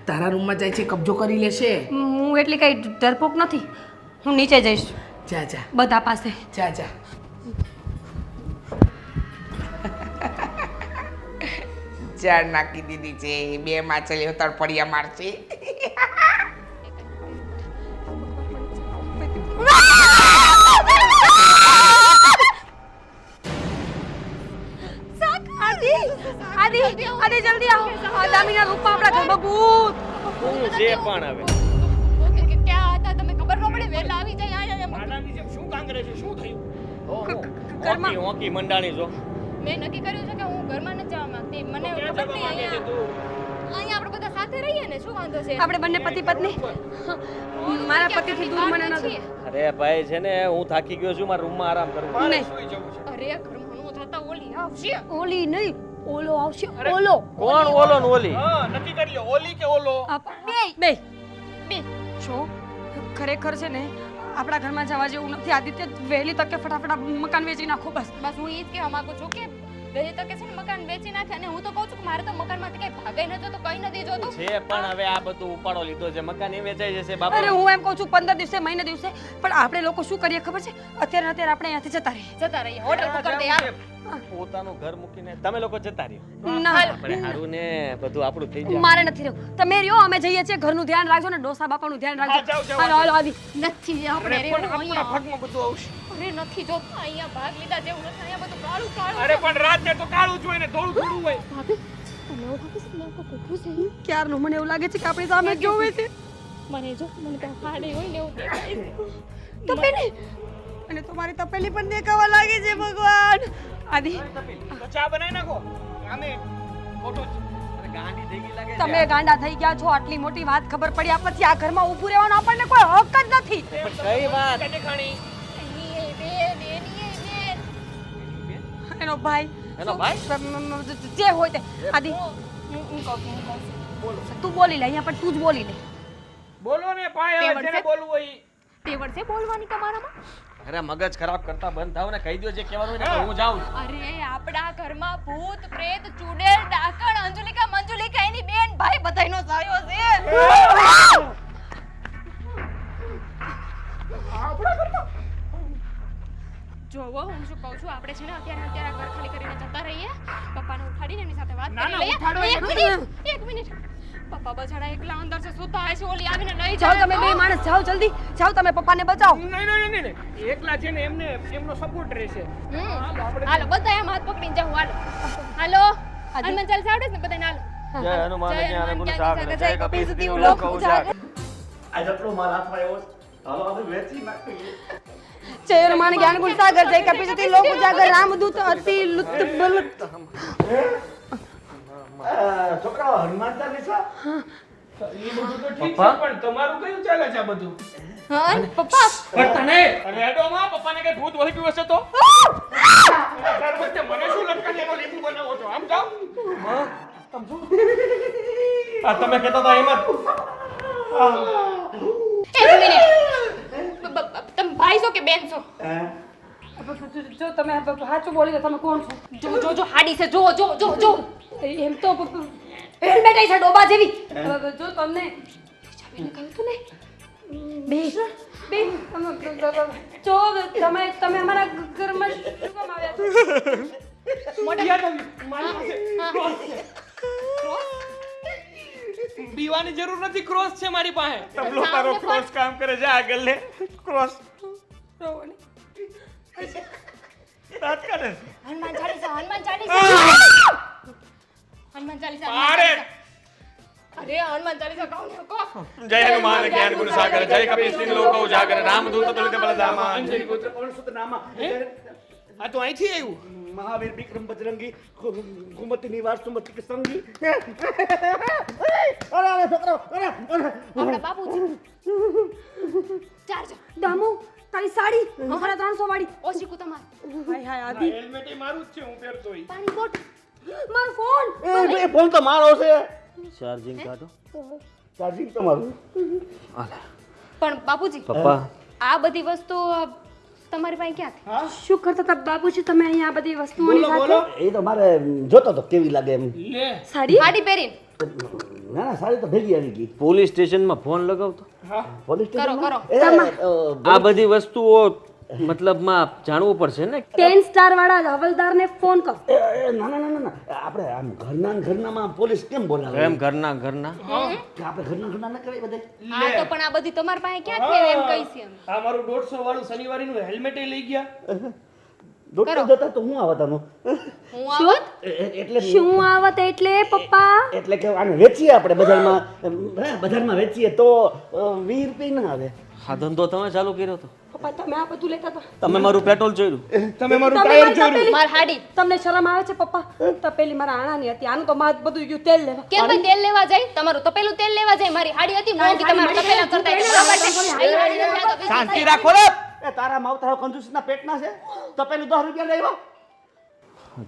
તારા રૂમમાં જાય છે કબજો કરી લેશે. હું એટલી કઈ ડરપોક નથી. હું નીચે જઈશ જા બધા પાસે. જા ચાર નાખી દીધી છે, 2 માછલીઓ તડપડિયા મારશે. આદિ જલ્દી આવો. આ દામિના રૂપમાં આપણા ઘરમાં ભૂત. હું જે પણ હવે ક્યાં હતા તમે? ખબર ન પડે. વહેલા આવી જાય. આનાની જેમ શું કાંગરે છે? શું થયું? ઘરમાં- ઓકી મંડાણી જો મેં નક્કી કર્યું છે કે હું ઘરમાં નથી જવા માંગતી. મને ક્યાં ખબર જવા નહીં. માંગે છે તું? અહીંયા આપણે બધા સાથે રહીએ ને, શું વાંધો છે? આપણે બંને પતિ પત્ની. મારા પતિથી દૂર મને ન ગમે. અરે ભાઈ છે ને હું થાકી ગયો છું, મારા રૂમમાં આરામ કરું. મારે નહીં. સુઈ જવું છે. અરે ઘરમાં હું થતા ઓલી આવશે. ઓલી નહીં, ઓલો આવશે. ઓલો કોણ ઓલો ને ઓલી? હા નક્કી કરી લ્યો, ઓલી કે ઓલો? બે બે જો ખરેખર છે ને આપણા ઘરમાં જવા જેવું નથી. આદિત્ય વહેલી તકે ફટાફટ આ મકાન વેચી નાખો બસ. બસ હું એ જ કહેવા માંગુ છું કે વહેલી તકે છે ને મકાન વેચી નાખે. અને હું તો કહું છું કે મારે તો મકાનમાંથી કઈ ભાગાઈ નતો તો કઈ નથી જોતું. છે પણ હવે આ બધું ઉપાડો લીધો છે, મકાન એ વેચાઈ જશે બાપા. અરે હું એમ કહું છું 15 દિવસે મહિને દિવસે, પણ આપણે લોકો શું કરીએ ખબર છે? અત્યારે આપણે અહીંયાથી જતા રહીએ. જતા રહીએ. હોટલ બુક કરી દે યાર. પોતાનું ઘર મૂકીને તમે લોકો જતા રહ્યો. ના આપણે હારું ને બધું આપણું થઈ જાય. મારે નથી રહેવું. તમે રહ્યો, અમે જઈએ છીએ. ઘરનું ધ્યાન રાખજો ને ડોસા બાપાનું ધ્યાન હા, રાખજો. જાઓ, જાઓ, હાલો હાલો આદિ. નથી આપણે અરે રહેવું પણ આપણા અહીંયા. ભાગમાં બધું આવશે. અરે નથી જોતું. અહીંયા ભાગ લીધા જેવું નથી. અહીંયા બધું કાળું કાળું. અરે પણ રાતે તો કાળું જ હોય ને થોડું થોડું હોય. ભાભી તમે એવું ભાભી શું લોકો કૂકું છે? ક્યારનું મને એવું લાગે છે કે આપણી સામે જોવે છે. મને જો મને કાંઈ ફાડે હોય ને એવું દેખાય છે. તપેલી અને તમારી તપેલી પણ દેખાવા લાગી છે ભગવાન. આદિ તો ચા બનાવી નાખો. આમે ખોટું જ. અરે ગાંડી થઈ ગઈ લાગે છે. તમે ગાંડા થઈ ગયા છો. આટલી મોટી વાત ખબર પડ્યા પછી આ ઘરમાં ઊભું રહેવાનો આપણને કોઈ હક જ નથી. પણ કઈ વાત? કને ખાણી? એની એ બેન, એની એ બેન. એનો ભાઈ એનો ભાઈ? જે હોય તે. આદિ હું કહું છું. તું બોલી લે અહીંયા, પણ તું જ બોલી લે. બોલો ને ભાઈ, હવે તેવડ જેને છે? બોલવું હોય ઈ. તેવડ છે બોલવાની તમારામાં? અરે મગજ ખરાબ કરતા બંધ થાવ ને, કહી દો જે કહેવાનું હોય ને તો હું જાઉં છું. અરે આપણા ઘરમાં ભૂત પ્રેત ચુડેલ ડાકણ અંજલિકા મંજુલિકા એની બેન ભાઈ બધાયનો સાયો છે. જોવો હું શું કહું છું આપણે છે ને અત્યારે ઘર ખાલી કરીને જતા રહીએ પપ્પાને ઉઠાડીને એમની સાથે વાત ના, કરી ના, લઈએ ઉઠાડો એક મિનિટ પપ્પા બચાડા એકલા અંદર છે સુતા હશે ઓલી આવીને નહીં જાઓ તમે બે માણસ જાઓ જલ્દી જાઓ તમે પપ્પાને બચાવો નહીં એકલા છે ને એમને એમનો સપોર્ટ રહેશે હાલો બધા એમ હાથ પકડીને જાઓ હાલો હનુમાન ચાલીસા આવડે છે ને બધાને હાલો જય હનુમાન જ્ઞાન ગુણ સાગર જય કપી સતી લોક લોક ઉજાગર આ જેટલો મારા હાથમાં આવ્યો છે, હાલો આપણે વેચી નાખીએ. જય હનુમાન જ્ઞાન ગુણ સાગર જય કપીસતી લોક ઉજાગર રામદૂત અતિ લુત બલુત છોકરાઓ હનુમાન ચાલીસા એ બધું તો ઠીક છે પણ તમારું કયું ચાલે છે આ બધું હા પપ્પા પણ તને રેડોમાં પપ્પાને કઈ ભૂત વહી ગયું હશે તો તાર વચ્ચે મને શું લટકાને એનો લીંબુ બનાવો છો આમ જાઓ આ તમે કહેતા હતા એમ જ એક મિનિટ તમે ભાઈ છો કે બેન છો જો તમે સાચું બોલી તો તમે કોણ છો જો હાડી છે જો એમ તો હેલ્મેટ છે ડોબા જેવી જો તમને ચાબીને કહ્યું તું ને બે જો તમે અમારા ઘરમાં શું કામ આવ્યા બીવાની જરૂર નથી ક્રોસ છે મારી પાસે તબલો મારો ક્રોસ કામ કરે છે આગળ લે ક્રોસ રાત કરે હનુમાન ચાલીસા અરે હનુમાન ચાલીસા કહો ને કહો જય હનુમાન જ્ઞાન ગુણ સાગર જય કપી સતી લોક ઉજાગર રામદૂત તુલિત બલધામા અંજની ગોત્ર પવન સુત નામા. આ તો અહીંથી આવ્યું મહાવીર વિક્રમ બજરંગી ઘુમતી નિવાસ સુમતિ કે સંગી. અરે છોકરાઓ અરે આપણા બાપુજી ચારજો દામુ તારી સાડી 350 વાળી ઓછી કુ તમાર હાય હાય આધી હેલ્મેટ એ મારું જ છે હું પહેરતો ઈ પાણી બોટ મારો ફોન એ ફોન તો મારો છે. ચાર્જિંગ કાઢો ચાર્જિંગ તમારું. પણ બાપુજી પપ્પા આ બધી વસ્તુ તમારી પાસે ક્યાંથી શું કરતા હતા બાબુજી તમે અહીંયા આ બધી વસ્તુઓની બોલો સાથે એ તો મારે જોતો તો કેવી લાગે એમ. લે સાડી સાડી પહેરીને ના ના સારી તો ભેગી આવી ગઈ. પોલીસ સ્ટેશનમાં ફોન લગાવતો પોલીસ કરો કરો આ બધી વસ્તુઓ મતલબમાં જાણવું પડશે ને 10 સ્ટાર વાળા હવલદારને ફોન કરો ના ના ના ના આપણે આમ ઘરના ને ઘરનામાં પોલીસ કેમ બોલાવે એમ ઘરના કે આપણે ઘરના ના કરાય બધે. આ તો પણ આ બધી તમારી પાસે ક્યાંથી આવે એમ કહી છે અમે આ મારું 150 વાળું શનિવારીનું હેલ્મેટ લઈ ગયા દોડતા જતા તો હું આવતાનો હું આવત એટલે શું આવત એટલે પપ્પા એટલે કે આને વેચીએ આપણે બજારમાં વેચીએ તો 20 રૂપિયા ના આવે. આ ધંધો તમે ચાલુ કર્યો હતો પપ્પા તમે આ બધું લેતા હતા તમે મારું પેટ્રોલ જોયું તમે મારું તમે ટાયર મારી જોયું તપેલી- માર હાડી તમને શરમ આવે છે પપ્પા તપેલી મારા આણાની હતી આનું તો માર બધું ગયું તેલ લેવા કેમ ભાઈ તેલ લેવા જાય તમારું તપેલું તેલ લેવા જાય મારી હાડી હતી મોંઘી તમારું તપેલા કરતા એટલે બરાબર છે આવી હાડી નથી આ તો બીજી શાંતિ છે. રાખો રે એ તારા માવતરા કંજૂસના પેટના છે તો પેલું 10 રૂપિયા લેવા.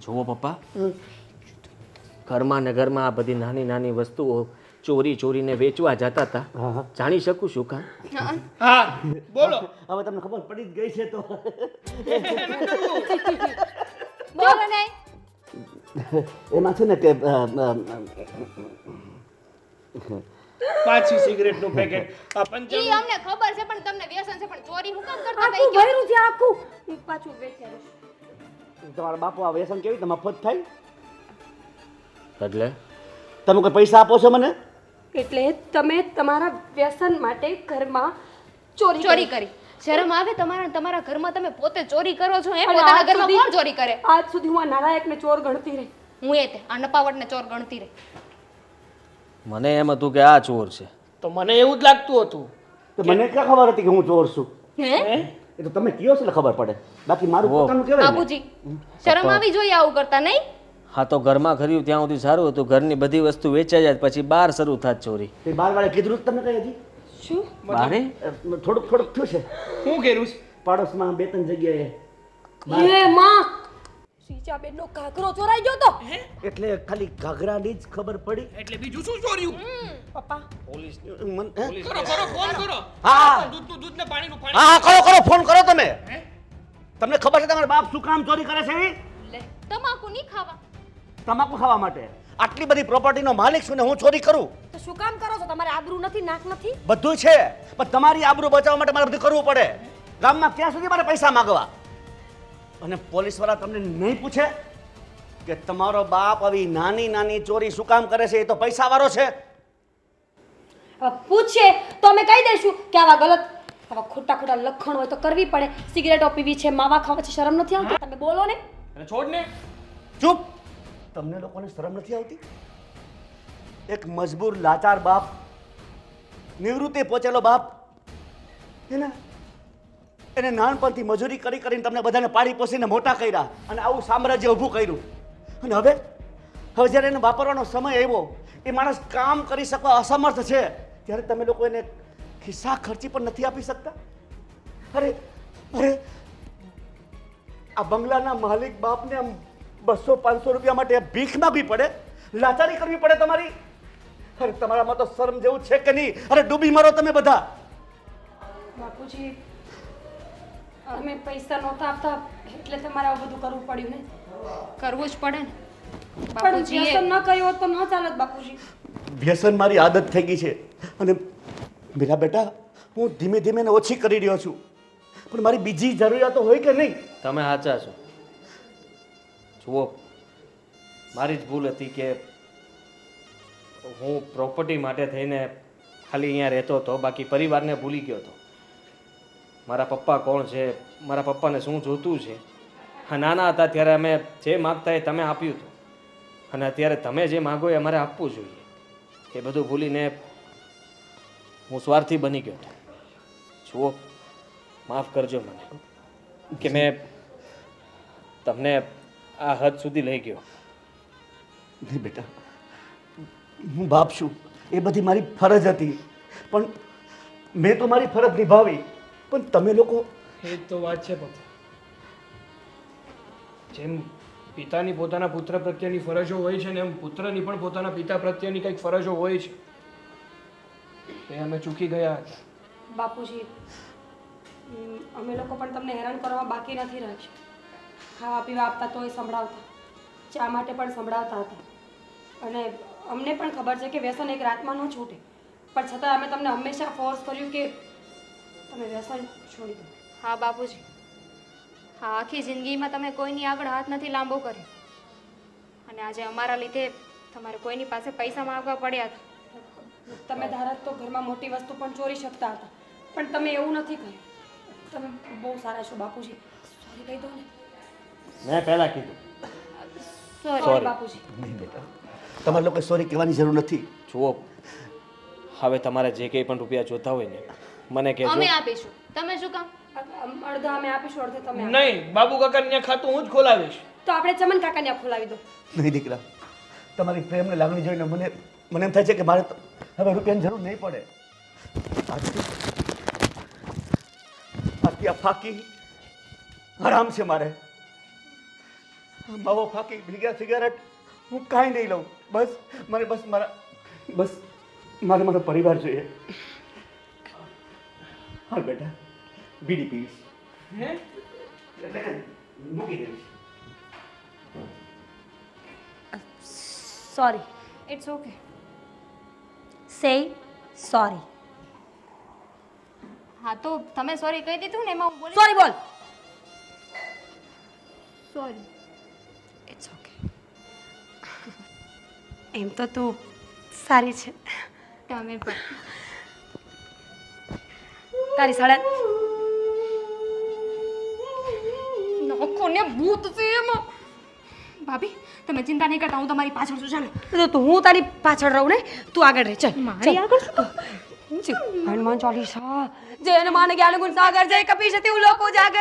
જુઓ પપ્પા ઘરમાં ને ઘરમાં આ બધી નાની નાની વસ્તુઓ ચોરી ચોરીને વેચવા જતા હતા જાણી શકું છું કામ હા બોલો હવે તમને ખબર પડી જ ગઈ છે તો બોલો નહીં એમાં છે ને કે પાછી સિગરેટ નું પેકેટ આ ઈ પંચાણું અમને ખબર છે પણ તમને વ્યસન છે પણ ચોરી હું કામ કરતા આખું હતા ભર્યું છે આખું હું પાછું વેચ્યા તમારા બાપુ આ વ્યસન કેવી રીતે મફત થાય? એટલે તમે કોઈ પૈસા આપો છો મને? એટલે તમે તમારા વ્યસન માટે ઘરમાં ચોરી કરી શરમ આવે તમારા ઘરમાં તમે પોતે ચોરી કરો છો એ અને પોતાના આજ ઘરમાં સુધી- કોણ ચોરી કરે આજ સુધી હું આ નાલાયકને ચોર ગણતી રહી હું એ તે આ નપાવટને ચોર ગણતી રહી મને એમ હતું કે આ ચોર છે તો મને એવું જ લાગતું હતું તો મને ક્યાં ખબર હતી કે હું ચોર છું? હે એ તો તમે કયો છો એટલે ખબર પડે, બાકી મારું પોતાનું કહેવાય ને. બાબુજી શરમ આવી જોઈએ આવું કરતા નહીં હા તો ઘરમાં ખર્યું ત્યાં સુધી સારું હતું ઘરની બધી વસ્તુ વેચાઈ જાય પછી બહાર શરૂ થાત ચોરી તે બાર વાળે કીધું જ તમને કઈ હજી શું બારે થોડુંક થયું છે શું કર્યું છે પાડોશમાં 2-3 જગ્યાએ. હે માં સીચાબેનનો ઘાઘરો ચોરાઈ ગયો તો એટલે ખાલી ઘાઘરાની જ ખબર પડી. એટલે બીજું શું ચોર્યું પપ્પા હે? કરો કરો ફોન કરો હા દૂધનું દૂધ ને પાણીનું પાણી હા કરો કરો ફોન કરો તમે. તમને ખબર છે તમારા બાપ શું કામ ચોરી કરે છે? લે તમાકુ નહીં ખાવા તમાકુ ખાવા માટે. આટલી બધી પ્રોપર્ટીનો માલિક છું ને હું ચોરી કરું? તો શું કામ કરો છો તમારે આબરૂ નથી નાક નથી બધું છે પણ તમારી આબરૂ બચાવવા માટે મારે બધું કરવું પડે. ગામમાં ક્યાં સુધી મારે પૈસા માંગવા? અને પોલીસવાળા તમને નહીં પૂછે કે તમારો બાપ આવી નાની નાની ચોરી શું કામ કરે છે? એ તો પૈસાવાળો છે. હવે પૂછે તો અમે કહી દઈશું કે આવા ગલત આવા ખોટા ખોટા લખણ હોય તો કરવી પડે. સિગરેટો પીવી છે, માવા ખાવા છે, શરમ નથી આવતી? તમે બોલો ને. અને છોડ ને. ચૂપ. તમને લોકોને શરમ નથી આવતી? એક મજબૂર લાચાર બાપ, નિવૃત્તિ પહોંચેલો બાપ, એને નાનપણથી મજૂરી કરી કરીને તમને બધાને પાડી પોસીને મોટા કર્યા અને આવું સામ્રાજ્ય ઊભું કર્યું. અને હવે જ્યારે એને વાપરવાનો સમય આવ્યો, એ માણસ કામ કરી શકવા અસમર્થ છે, ત્યારે તમે લોકો એને ખિસ્સા ખર્ચી પણ નથી આપી શકતા? અરે અરે આ બંગલાના માલિક બાપને આમ 200-500 રૂપિયા માટે ભીખ માગવી પડે, લાચારી કરવી પડે તમારી? અરે તમારામાં તો શરમ જેવું છે કે નહીં? અરે ડૂબી મરો તમે બધા. બાપુજી, અમે પૈસા નહોતા આપતા એટલે તમારે આવું બધું કરવું પડ્યું ને. કરવું જ પડે ને પણ બાપુજી. વ્યસન ન કર્યું હોત તો ન ચાલત બાપુજી. વ્યસન મારી આદત થઈ ગઈ છે અને મેરા બેટા હું ધીમે ધીમે એને ઓછી કરી રહ્યો છું, પણ મારી બીજી જરૂરિયાતો હોય કે નહીં? તમે સાચા છો. જુઓ, મારી જ ભૂલ હતી કે હું પ્રોપર્ટી માટે થઈને ખાલી અહીંયા રહેતો હતો, બાકી પરિવારને ભૂલી ગયો હતો. મારા પપ્પા કોણ છે, મારા પપ્પાને શું જોતું છે. હા, નાના હતા ત્યારે અમે જે માગતા એ તમે આપ્યું હતું, અને અત્યારે તમે જે માગો એ અમારે આપવું જોઈએ. એ બધું ભૂલીને હું સ્વાર્થી બની ગયો હતો. જુઓ, માફ કરજો મને કે મેં તમને આ હદ સુધી લઈ ગયો. નહીં બેટા, હું બાપ છું, એ બધી મારી ફરજ હતી, પણ મેં તો મારી ફરજ નિભાવી. પણ તમે લોકો એ જ તો વાત છે પપ્પા. જેમ પિતાની પોતાના પુત્ર પ્રત્યેની ફરજો હોય છે ને એમ પુત્રની પણ પોતાના પિતા પ્રત્યેની કંઈક ફરજો હોય છે. એ અમે ચૂકી ગયા હતા. બાપુજી, અમે લોકો પણ તમને હેરાન કરવામાં બાકી નથી રાખ્યું. ખાવા પીવા આપતા તોય સંભળાવતા, ચા માટે પણ સંભળાવતા હતા. અને અમને પણ ખબર છે કે વ્યસન એક રાતમાં ન છૂટે, પણ છતાં અમે તમને હંમેશા ફોર્સ કર્યું કે તમે વ્યસન છોડી દો. હા બાપુજી, હા, આખી જિંદગીમાં તમે કોઈની આગળ હાથ નથી લાંબો કર્યો, અને આજે અમારા લીધે તમારે કોઈની પાસે પૈસા માંગવા પડ્યા હતા. તમે ધારત તો ઘરમાં મોટી વસ્તુ પણ ચોરી શકતા હતા, પણ તમે એવું નથી કર્યું. તમે બહુ સારા છો બાપુજી. સોરી કહી દો ને. મેં પહેલાં કીધું. સોરી બાપુજી. નહીં બેટા, તમારે લોકો સોરી કહેવાની જરૂર નથી. જુઓ, હવે તમારે જે કંઈ પણ રૂપિયા જોતા હોય ને મને કહેજો. અમે આપીશું, તમે શું કામ? અડધા અમે આપીશું, અડધા તમે આપો. નહીં, બાબુ કાકાને ત્યાં ખાતું હું જ ખોલાવીશ. તો આપણે ચમન કાકાને આ ખોલાવી દો. નહીં દીકરા, તમારી પ્રેમને લાગણી જોઈને મને એમ થાય છે કે મારે તો હવે રૂપિયાની જરૂર નહીં પડે. આજથી આ ફાકી આરામ છે મારે. માવો ફાકી ભીગા સિગારેટ હું કાંઈ નહીં લઉં. બસ મારે મારો પરિવાર જોઈએ. હા બેટા, બીડી પીવીશ. હે? મૂકી દઈશ. Sorry. It's okay. Say sorry. હા, તો તમે સોરી કહી દીધું ને, એમાં હું બોલી. સોરી બોલ. સોરી. It's okay. એમ તો તું સારી છે. તમે પણ. તારી સાડા નોખોને ભૂત છે એમાં. ભાભી, તમે ચિંતા નહીં કરતા, હું તમારી પાછળ છું. ચાલો. તો હું તારી પાછળ રહું ને, તું આગળ રહે. ચાલ મારી આગળ શું? હનુમાન ચાલીસા જય હનુમાન જ્ઞાન ગુણ સાગર જય કપીશ તિહુ લોકો જાગર